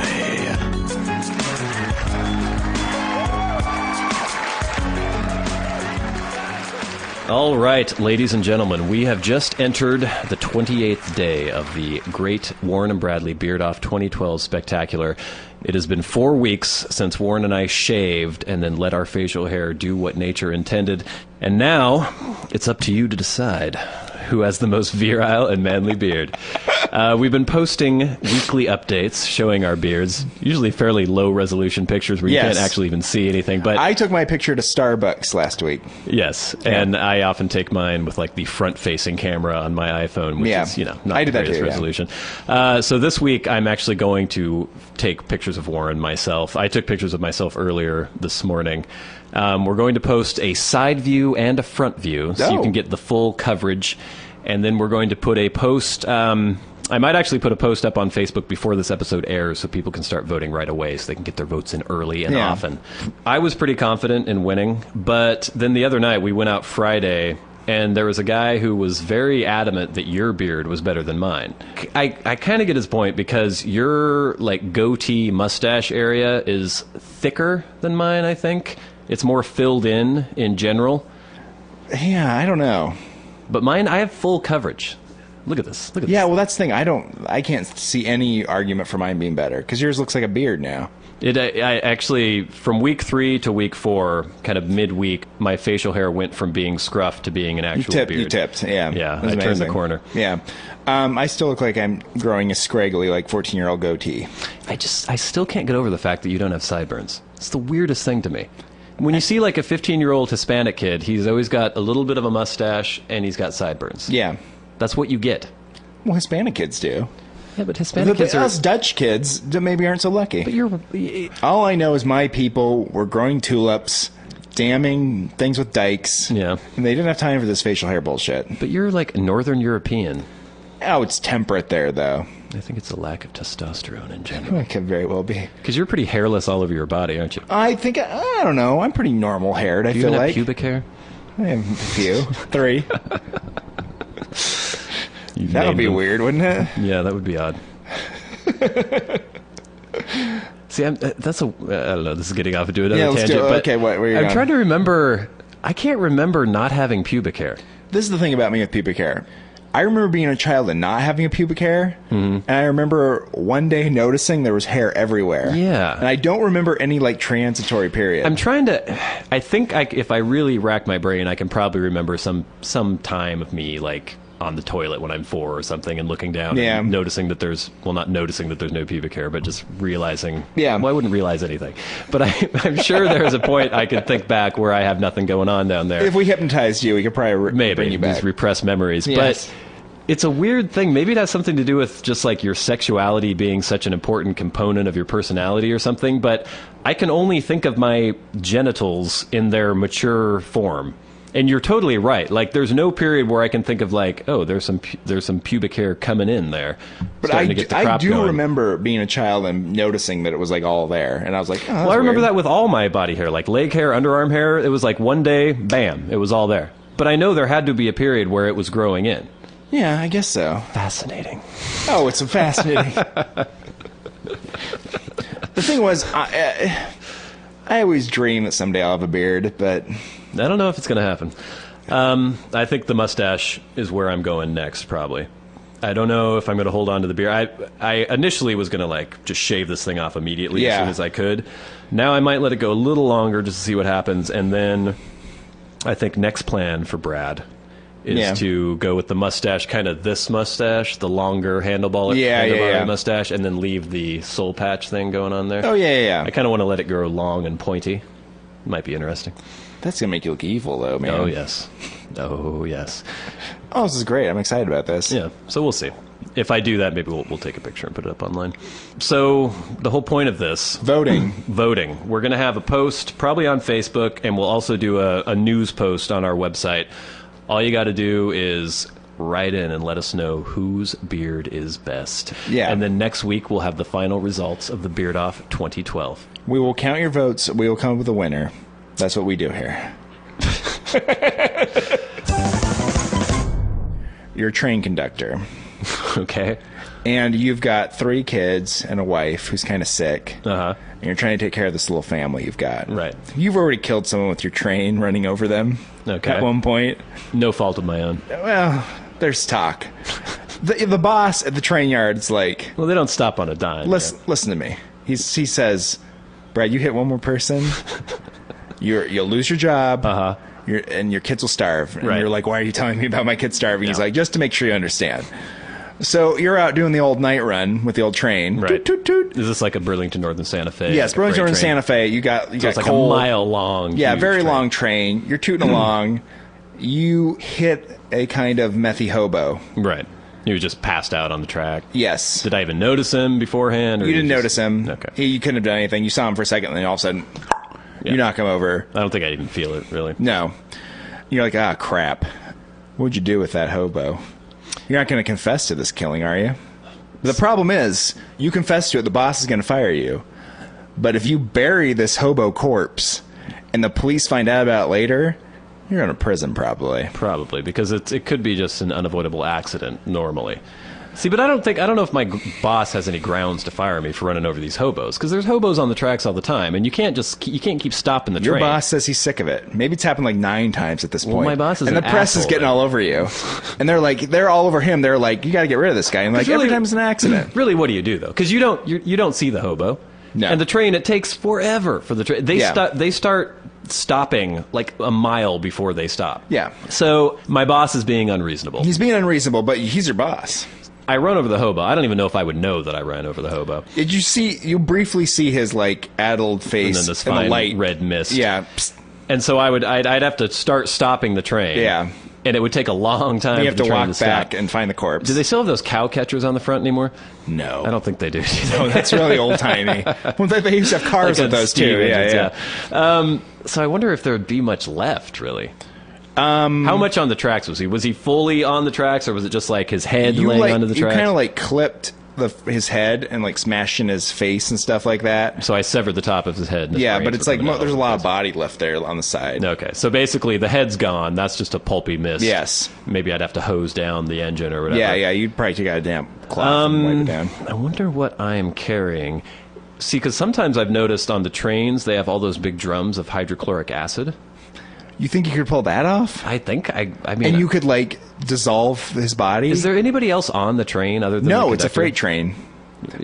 All right, ladies and gentlemen, we have just entered the 28th day of the great Warren and Bradley Beard Off 2012 Spectacular. It has been 4 weeks since Warren and I shaved and then let our facial hair do what nature intended. And now, it's up to you to decide who has the most virile and manly beard. We've been posting weekly updates showing our beards, usually fairly low-resolution pictures where you can't actually even see anything. But I took my picture to Starbucks last week. Yes, and I often take mine with like the front-facing camera on my iPhone, which is, not the greatest resolution. So this week, I'm actually going to take pictures of Warren myself. I took pictures of myself earlier this morning. We're going to post a side view and a front view, so you can get the full coverage. And then we're going to put a post. I might actually put a post up on Facebook before this episode airs so people can start voting right away so they can get their votes in early and often. I was pretty confident in winning, but then the other night we went out Friday and there was a guy who was very adamant that your beard was better than mine. I kind of get his point because your like goatee mustache area is thicker than mine, I think. It's more filled in general. Yeah, I don't know. But mine, I have full coverage. Look at this. Look at this. Yeah, well, that's the thing. I can't see any argument for mine being better because yours looks like a beard now. I actually, from week 3 to week 4, kind of midweek, my facial hair went from being scruffed to being an actual beard. You tipped, yeah. Yeah, I turned the corner. Yeah. I still look like I'm growing a scraggly, like, 14-year-old goatee. I still can't get over the fact that you don't have sideburns. It's the weirdest thing to me. When you see like a 15-year-old Hispanic kid, he's always got a little bit of a mustache and he's got sideburns. Yeah. That's what you get. Well, Hispanic kids do. Yeah, but Hispanic kids are... Us Dutch kids maybe aren't so lucky. But all I know is my people were growing tulips, damming things with dikes. Yeah. And they didn't have time for this facial hair bullshit. But you're like Northern European. Oh, it's temperate there, though. I think it's a lack of testosterone in general. It could very well be. Because you're pretty hairless all over your body, aren't you? I think, I don't know, I'm pretty normal haired, I feel like. Do you even have pubic hair? I have a few. 3. That would be weird, wouldn't it? Yeah, that would be odd. See, I don't know, this is getting off into another tangent. Okay, where are you I'm trying to remember, I can't remember not having pubic hair. This is the thing about me with pubic hair. I remember being a child and not having a pubic hair, and I remember one day noticing there was hair everywhere. Yeah. And I don't remember any, like, transitory period. I'm trying to... I think if I really rack my brain, I can probably remember some time of me, like, on the toilet when I'm 4 or something and looking down and noticing that there's... Well, not noticing that there's no pubic hair, but just realizing... Yeah. Well, I wouldn't realize anything. But I'm sure there's a point I could think back where I have nothing going on down there. If we hypnotized you, we could probably bring you back. These repressed memories. Yes. But... It's a weird thing. Maybe it has something to do with just like your sexuality being such an important component of your personality or something, but I can only think of my genitals in their mature form. And you're totally right. Like, there's no period where I can think of like, oh, there's some pubic hair coming in there. But I do remember being a child and noticing that it was like all there, and I was like, oh, that's well, I remember weird. that with all my body hair, like leg hair, underarm hair. It was like one day, bam, it was all there. But I know there had to be a period where it was growing in. Yeah, I guess so. Fascinating. Oh, it's fascinating. The thing was, I always dream that someday I'll have a beard, but... I don't know if it's going to happen. I think the mustache is where I'm going next, probably. I don't know if I'm going to hold on to the beard. I initially was going to, like, just shave this thing off immediately as soon as I could. Now I might let it go a little longer just to see what happens, and then I think next plan for Brad... is to go with the mustache, kind of this mustache, the longer handlebar mustache, and then leave the soul patch thing going on there. Oh, yeah. I kind of want to let it grow long and pointy. Might be interesting. That's going to make you look evil, though, man. Oh, yes. Oh, yes. Oh, this is great. I'm excited about this. Yeah, so we'll see. If I do that, maybe we'll take a picture and put it up online. So the whole point of this... Voting. We're going to have a post, probably on Facebook, and we'll also do a news post on our website. All you got to do is write in and let us know whose beard is best. Yeah. And then next week we'll have the final results of the Beard Off 2012. We will count your votes. We will come up with a winner. That's what we do here. You're a train conductor. Okay. And you've got 3 kids and a wife who's kind of sick. Uh-huh. And you're trying to take care of this little family you've got. Right. You've already killed someone with your train running over them. Okay. At one point. No fault of my own. Well, there's talk. The boss at the train yard's like... Well, they don't stop on a dime. Listen to me. He says, Brad, you hit one more person, you'll lose your job. Uh-huh. And your kids will starve. And right. You're like, why are you telling me about my kids starving? He's like, just to make sure you understand. So you're out doing the old night run with the old train. Right. Toot, toot, toot. Is this like a Burlington Northern Santa Fe? Yes, like Burlington Northern Santa Fe. You got it's like coal. a mile long. Yeah, very train. long train. You're tooting along. You hit a kind of methy hobo. Right. You just passed out on the track. Yes. Did I even notice him beforehand? Or You didn't notice him. Okay. You couldn't have done anything. You saw him for a second, and then all of a sudden, you knock him over. I don't think I even feel it, really. No. You're like, ah, crap. What'd you do with that hobo? You're not going to confess to this killing, are you? The problem is, you confess to it, the boss is going to fire you. But if you bury this hobo corpse, and the police find out about it later, you're going to prison, probably. Probably, because it could be just an unavoidable accident, normally. See, but I don't know if my boss has any grounds to fire me for running over these hobos, because there's hobos on the tracks all the time, and you can't keep stopping the Your train. Your boss says he's sick of it. Maybe it's happened like 9 times at this point. Well, my boss is and the press is getting all over you, and they're all over him. They're like, you got to get rid of this guy. And like really, every time it's an accident. Really, what do you do though? Because you don't see the hobo. No. And the train, it takes forever for the train. They start stopping like a mile before they stop. Yeah. So my boss is being unreasonable. He's being unreasonable, but he's your boss. I run over the hobo. I don't even know if I would know that I ran over the hobo. Did you see? You briefly see his like addled face and then this in the fine light, red mist. Yeah. And so I'd have to start stopping the train. Yeah. And it would take a long time. You have to walk back stop. and find the corpse. Do they still have those cow catchers on the front anymore? No. I don't think they do. No, that's really old timey. Well, they used to have cars like with those too. Yeah. So I wonder if there would be much left, really. How much on the tracks was he? Was he fully on the tracks, or was it just like his head laying onto the tracks? You kind of like clipped his head and like smashed in his face and stuff like that. So I severed the top of his head. Yeah, but it's like there's a lot of body left there on the side. Okay, so basically the head's gone. That's just a pulpy mist. Yes. Maybe I'd have to hose down the engine or whatever. Yeah. You'd probably take out a damn cloth and wipe it down. I wonder what I am carrying. See, because sometimes I've noticed on the trains they have all those big drums of hydrochloric acid. You think you could pull that off? I think I mean, and you could like dissolve his body. Is there anybody else on the train other than the No, it's a conductor? freight train.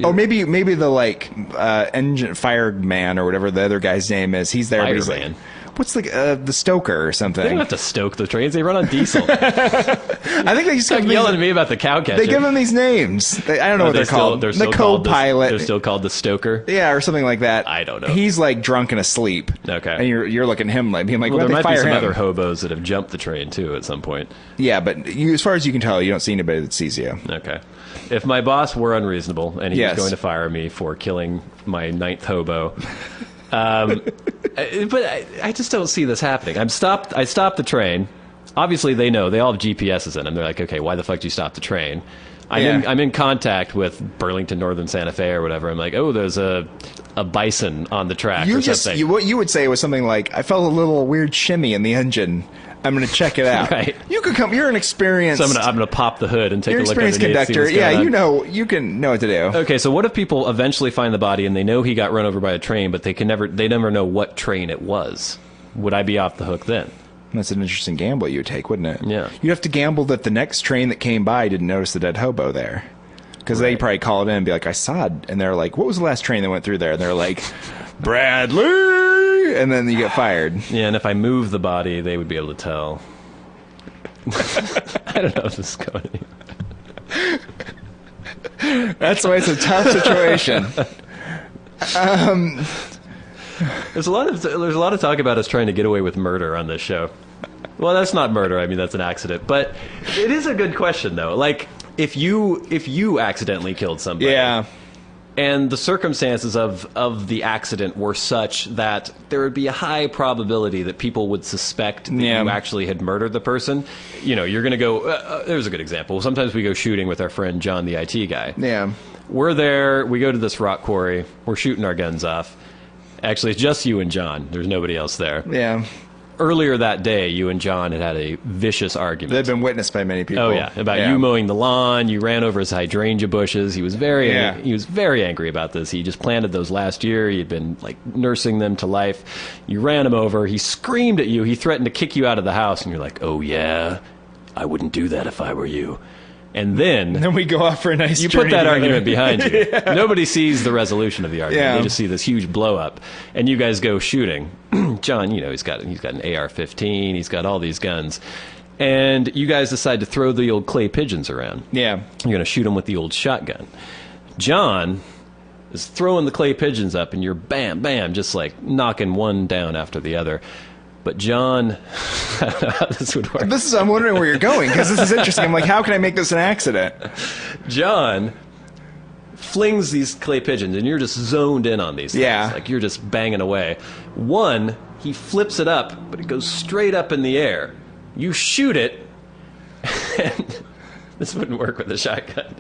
Oh, maybe the engine fireman or whatever the other guy's name is. He's there. But he's like, Fireman. what's the stoker or something? They don't have to stoke the trains. They run on diesel. I think they just Stop yelling at me about the cow catcher. They give them these names. I don't know what they're called. They're The still called co-pilot. They're still called the stoker. Yeah, or something like that. I don't know. He's like drunk and asleep. Okay. And you're looking at him like being like, Well, why'd there they might be fire some him? other hobos that have jumped the train too at some point. Yeah, but as far as you can tell, you don't see anybody that sees you. Okay. If my boss were unreasonable and he Yes. was going to fire me for killing my 9th hobo, but I just don't see this happening. I stopped the train. Obviously, they know. They all have GPSs in them. They're like, okay, why the fuck did you stop the train? I'm in contact with Burlington Northern Santa Fe or whatever. I'm like, oh, there's a bison on the track or something. What you would say was something like, I felt a little weird shimmy in the engine. I'm going to check it out. Right. You could come. You're an experienced. So I'm gonna pop the hood and take You're a an look experienced underneath. See conductor. what's Yeah, going on. you can know what to do. Okay, so what if people eventually find the body and they know he got run over by a train, but they never know what train it was? Would I be off the hook then? That's an interesting gamble you would take, wouldn't it? Yeah. You'd have to gamble that the next train that came by didn't notice the dead hobo there. Because they probably call it in and be like, I saw it. And they're like, what was the last train that went through there? And they're like, Bradley! And then you get fired. Yeah, and if I move the body, they would be able to tell. I don't know if this is going anywhere. That's why it's a tough situation. There's a lot of talk about us trying to get away with murder on this show. Well, that's not murder. I mean, that's an accident. But it is a good question, though. Like, if you accidentally killed somebody, Yeah. and the circumstances of the accident were such that there would be a high probability that people would suspect that Yeah. you actually had murdered the person, you're going to go, there's a good example. Sometimes we go shooting with our friend John, the IT guy. Yeah. We're there, we go to this rock quarry, we're shooting our guns off. Actually, it's just you and John. There's nobody else there. Yeah. Earlier that day, you and John had a vicious argument. They've been witnessed by many people. Oh yeah, about you mowing the lawn. You ran over his hydrangea bushes. He was very angry about this. He just planted those last year. He had been like nursing them to life. You ran him over. He screamed at you. He threatened to kick you out of the house. And you're like, oh yeah, I wouldn't do that if I were you. And then we go off for a nice you journey put that together. argument behind you. Nobody sees the resolution of the argument. Yeah. They just see this huge blow up, and you guys go shooting. John, he's got an AR-15. He's got all these guns, and you guys decide to throw the old clay pigeons around. Yeah. You're going to shoot them with the old shotgun. John is throwing the clay pigeons up, and you're bam, bam, just like knocking one down after the other. But John, I don't know how this would work. I'm wondering where you're going, because this is interesting. I'm like, how can I make this an accident? John flings these clay pigeons, and you're just zoned in on these things. Yeah. Like you're just banging away. One, he flips it up, but it goes straight up in the air. You shoot it, and this wouldn't work with a shotgun.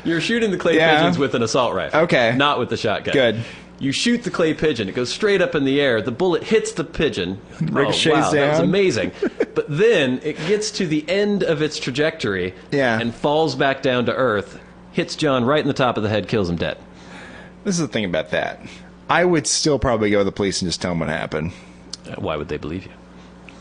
You're shooting the clay pigeons with an assault rifle. Okay. Not with the shotgun. Good. You shoot the clay pigeon. It goes straight up in the air. The bullet hits the pigeon. Ricochets wow, that was down. amazing. But then it gets to the end of its trajectory and falls back down to earth, hits John right in the top of the head, kills him dead. This is the thing about that. I would still probably go to the police and just tell them what happened. Why would they believe you?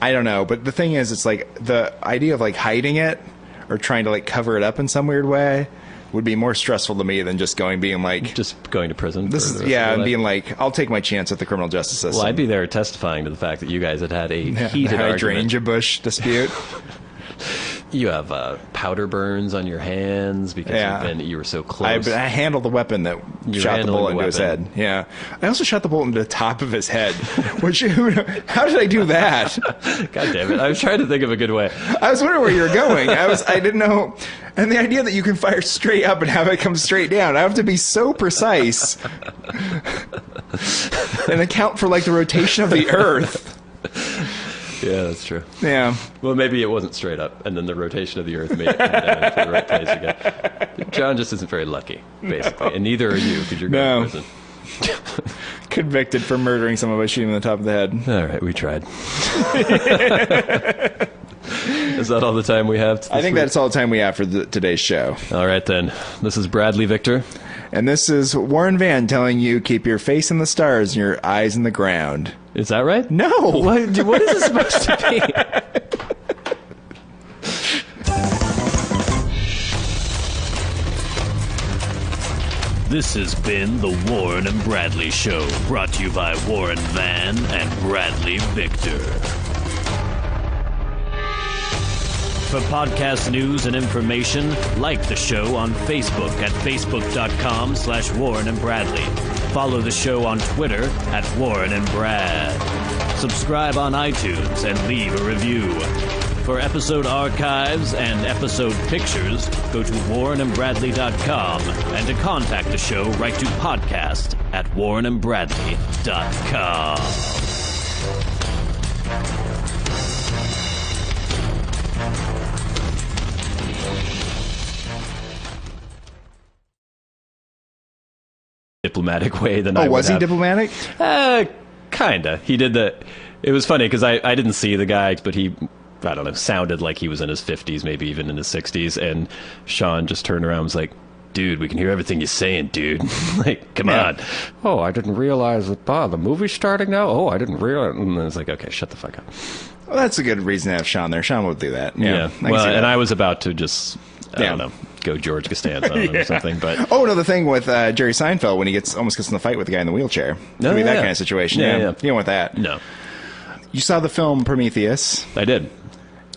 I don't know, but the thing is, it's like the idea of like hiding it or trying to like cover it up in some weird way would be more stressful to me than just being like, just going to prison. This is and being like, I'll take my chance at the criminal justice system. Well, I'd be there testifying to the fact that you guys had a heated argument. Hydrangea bush dispute. You have powder burns on your hands because you were so close. I handled the weapon that shot the bullet into his head. Yeah, I also shot the bullet into the top of his head. How did I do that? God damn it! I was trying to think of a good way. I was wondering where you were going. I didn't know. And the idea that you can fire straight up and have it come straight down, I have to be so precise and account for like the rotation of the Earth. Yeah, that's true. Yeah. Well, maybe it wasn't straight up, and then the rotation of the Earth made it come down into the right place again. John just isn't very lucky, basically, and neither are you because you're going to prison. Convicted for murdering someone by shooting him in the top of the head. All right, we tried. Is that all the time we have? I think that's all the time we have for today's show. All right, then. This is Bradley Victor. And this is Warren Van telling you, keep your face in the stars and your eyes in the ground. Is that right? No. What is it supposed to be? This has been the Warren and Bradley Show, brought to you by Warren Van and Bradley Victor. For podcast news and information, like the show on Facebook at facebook.com/Warren and Bradley. Follow the show on Twitter at Warren and Brad. Subscribe on iTunes and leave a review. For episode archives and episode pictures, go to warrenandbradley.com, and to contact the show, write to podcast@warrenandbradley.com. Diplomatic way than I would was he have. diplomatic? Kinda. He did the... It was funny because I didn't see the guy, but he, I don't know, sounded like he was in his 50s, maybe even in his 60s, and Sean just turned around and was like, dude, we can hear everything you're saying, dude. Like, come on. Oh, I didn't realize that, the movie's starting now? Oh, I didn't realize... And I was like, okay, shut the fuck up. Well, that's a good reason to have Sean there. Sean would do that. Yeah. I can Well, see that. and I was about to just, I don't know, go George Costanza on him or something, but... Oh, no, the thing with Jerry Seinfeld when he almost gets in the fight with the guy in the wheelchair. That kind of situation. Yeah. You don't want that. No. You saw the film Prometheus, I did.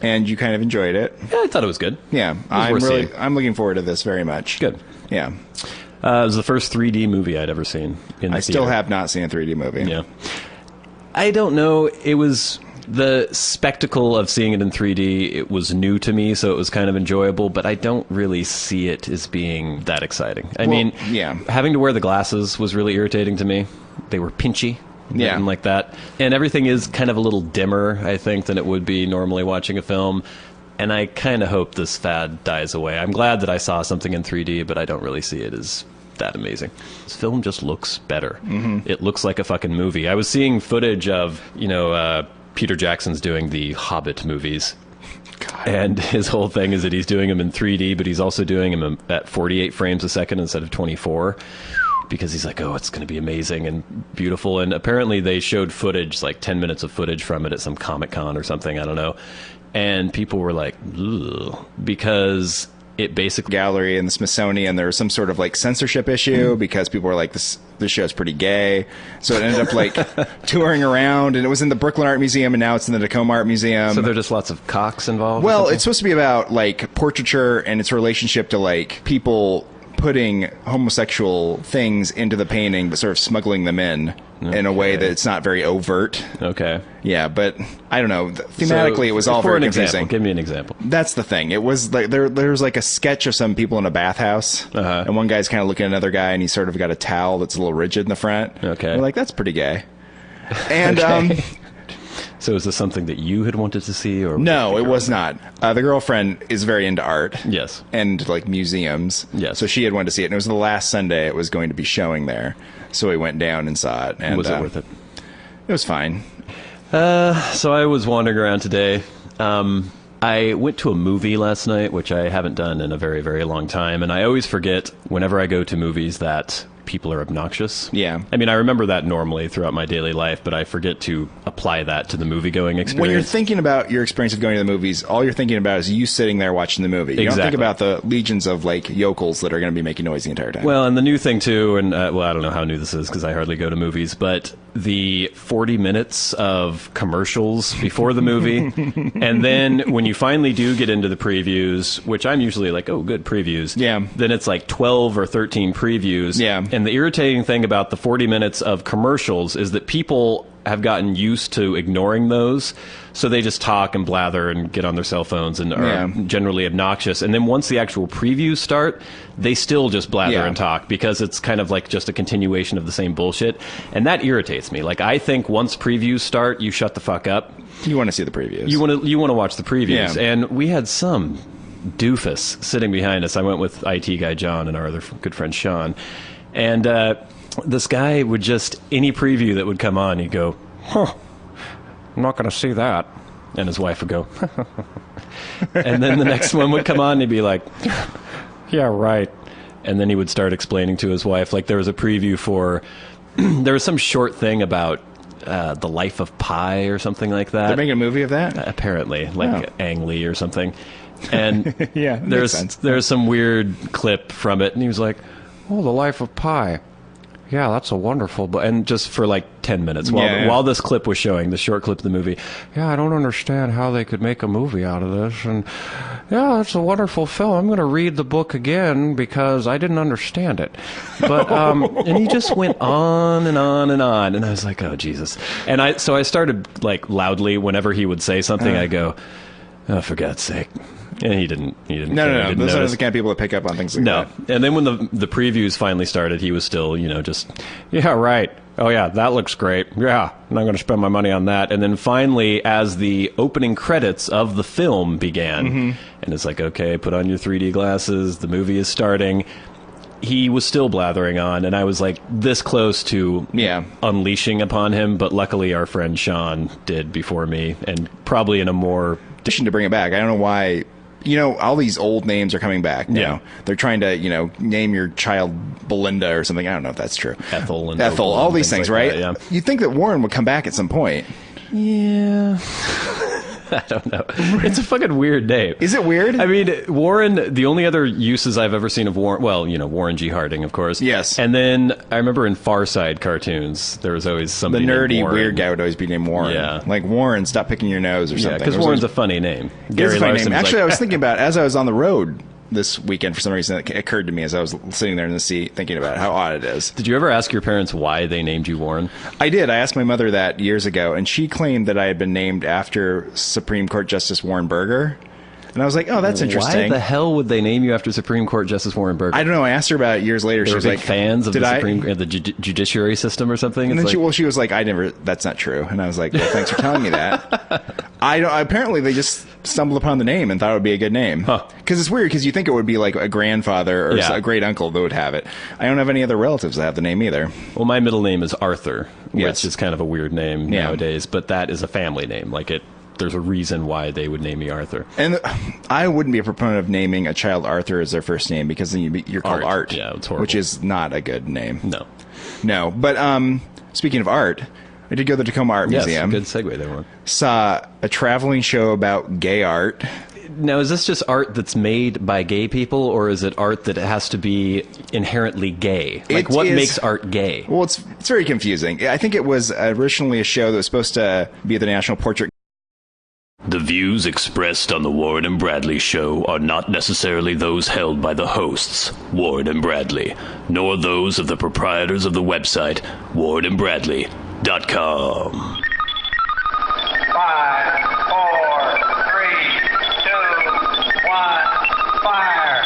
and you kind of enjoyed it. Yeah, I thought it was good. Yeah, worth seeing. I'm looking forward to this very much. Good. Yeah. It was the first 3D movie I'd ever seen in the I still theater. have not seen a 3D movie. Yeah. I don't know. It was the spectacle of seeing it in 3D. It was new to me, so it was kind of enjoyable, but I don't really see it as being that exciting. I mean, having to wear the glasses was really irritating to me. They were pinchy. Yeah. Written like that. And everything is kind of a little dimmer, I think, than it would be normally watching a film. And I kind of hope this fad dies away. I'm glad that I saw something in 3D, but I don't really see it as that amazing. This film just looks better. Mm-hmm. It looks like a fucking movie. I was seeing footage of, Peter Jackson's doing the Hobbit movies. God. And his whole thing is that he's doing them in 3D, but he's also doing them at 48 frames a second instead of 24. Because he's like, oh, it's going to be amazing and beautiful. And apparently they showed footage, like 10 minutes of footage from it at some Comic-Con or something, I don't know. And people were like, ugh, because it basically... Gallery in the Smithsonian, there was some sort of like censorship issue because people were like, this show's pretty gay. So it ended up like touring around, and it was in the Brooklyn Art Museum, and now it's in the Tacoma Art Museum. So there are just lots of cocks involved? Well, it's supposed to be about like portraiture and its relationship to like people putting homosexual things into the painting, but sort of smuggling them in a way that it's not very overt. Okay. Yeah, but I don't know. Thematically, it was all very confusing. Give me an example. That's the thing. It was like there was like a sketch of some people in a bathhouse, and one guy's kind of looking at another guy, and he's sort of got a towel that's a little rigid in the front. Okay. We're like, that's pretty gay. And Okay. So is this something that you had wanted to see, or no, it was not. The girlfriend is very into art. Yes. And like museums. Yes. So she had wanted to see it, and it was the last Sunday it was going to be showing there. So we went down and saw it. And was it worth it? It was fine. So I was wandering around today. I went to a movie last night, which I haven't done in a very, very long time, and I always forget whenever I go to movies that people are obnoxious. Yeah. I mean, I remember that normally throughout my daily life, but I forget to apply that to the movie-going experience. When you're thinking about your experience of going to the movies, all you're thinking about is you sitting there watching the movie. You don't think about the legions of like yokels that are going to be making noise the entire time. Well, and the new thing too, and I don't know how new this is because I hardly go to movies, but the 40 minutes of commercials before the movie, and then when you finally do get into the previews, which I'm usually like, oh, good previews. Yeah. Then it's like 12 or 13 previews. Yeah. And the irritating thing about the 40 minutes of commercials is that people have gotten used to ignoring those, so they just talk and blather and get on their cell phones and are generally obnoxious. And then once the actual previews start, they still just blather and talk because it's kind of like just a continuation of the same bullshit. And that irritates me. Like, I think once previews start, you shut the fuck up. You want to see the previews. You want to watch the previews. Yeah. And we had some doofus sitting behind us. I went with IT guy John and our other good friend Sean. And this guy would just, any preview that would come on, he'd go, huh, I'm not going to see that. And his wife would go, and then the next one would come on and he'd be like, yeah, right. And then he would start explaining to his wife, like there was a preview for, there was some short thing about the life of Pi or something like that. They're making a movie of that? Apparently, like Ang Lee or something. And yeah, there's some weird clip from it, and he was like, Oh, The Life of Pi. Yeah, that's a wonderful book. And just for like 10 minutes Yeah. while this clip was showing, the short clip of the movie. Yeah, I don't understand how they could make a movie out of this. And yeah, it's a wonderful film. I'm going to read the book again because I didn't understand it. But, and he just went on and on and on. And I was like, oh, Jesus. And so I started like loudly whenever he would say something, I go, oh, for God's sake. And he didn't. No. Those are the kind of people that pick up on things like that. And then when the previews finally started, he was still, just, yeah, right. Oh, yeah, that looks great. Yeah, I'm not going to spend my money on that. And then finally, as the opening credits of the film began, and it's like, okay, put on your 3D glasses, the movie is starting, he was still blathering on, and I was like this close to unleashing upon him, but luckily our friend Sean did before me, and probably in a more... to bring it back. I don't know why... all these old names are coming back. Now. They're trying to, name your child Belinda or something. I don't know if that's true. Ethel, all these things, like right? That, yeah. You'd think that Warren would come back at some point. Yeah. I don't know. It's a fucking weird name. Is it weird? I mean, Warren, the only other uses I've ever seen of Warren, well, Warren G. Harding, of course. Yes. And then I remember in Far Side cartoons, there was always somebody the nerdy, named Warren. weird guy would always be named Warren. Yeah. Like, Warren, stop picking your nose or something. Yeah, because Warren's a funny name. Gary Larson name. was Actually, like, I was thinking about, as I was on the road this weekend, for some reason, it occurred to me as I was sitting there in the seat thinking about how odd it is. Did you ever ask your parents why they named you Warren? I did. I asked my mother that years ago, and she claimed that I had been named after Supreme Court Justice Warren Burger. And I was like, oh, that's interesting. Why the hell would they name you after Supreme Court Justice Warren Burger? I don't know. I asked her about it years later. They she were was big like, fans of the judiciary system or something? And then she was like, that's not true. And I was like, well, thanks for telling me that. Apparently they just stumbled upon the name and thought it would be a good name. Because it's weird, because you think it would be like a grandfather or a great uncle that would have it. I don't have any other relatives that have the name either. Well, my middle name is Arthur, Yes. which is kind of a weird name nowadays, but that is a family name. There's a reason why they would name me Arthur. And I wouldn't be a proponent of naming a child Arthur as their first name, because then you're called Art. Yeah, it's horrible. Which is not a good name. No. But speaking of art, I did go to the Tacoma Art Museum. Good segue there, one. Saw a traveling show about gay art. Now, is this just art that's made by gay people, or is it art that has to be inherently gay? Like, what makes art gay? Well, it's very confusing. I think it was originally a show that was supposed to be at the National Portrait. The views expressed on the Warren and Bradley Show are not necessarily those held by the hosts, Warren and Bradley, nor those of the proprietors of the website, warrenandbradley.com. 5, 4, 3, 2, 1, fire!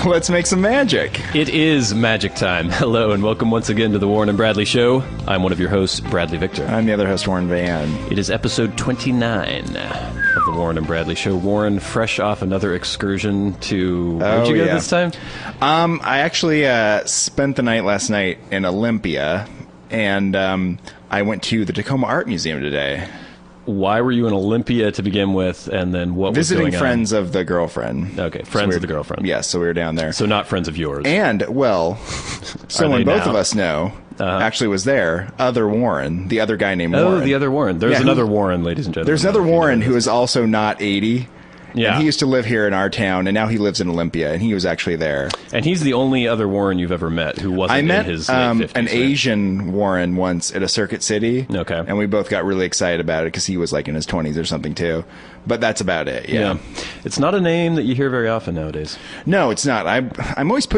Let's make some magic. It is magic time. Hello, and welcome once again to the Warren and Bradley Show. I'm one of your hosts, Bradley Victor. I'm the other host, Warren Van. It is episode 29 of the Warren and Bradley Show. Warren, fresh off another excursion to... Where'd you go this time? I actually spent the night last night in Olympia, and I went to the Tacoma Art Museum today. Why were you in Olympia to begin with, and then what was going on? Visiting friends of the girlfriend. Okay, friends of the girlfriend. Yes, so we were down there. So not friends of yours. And, well, someone both now? of us know actually was there, other Warren, the other guy named Warren. Oh, the other Warren. There's another Warren, ladies and gentlemen. There's another Warren who is also not 80. Yeah. And he used to live here in our town, and now he lives in Olympia, and he was actually there. And he's the only other Warren you've ever met who wasn't in his late 50s. An Asian Warren once at a Circuit City. Okay. And we both got really excited about it because he was like in his 20s or something too. But that's about it, yeah. It's not a name that you hear very often nowadays. No, it's not. I'm always put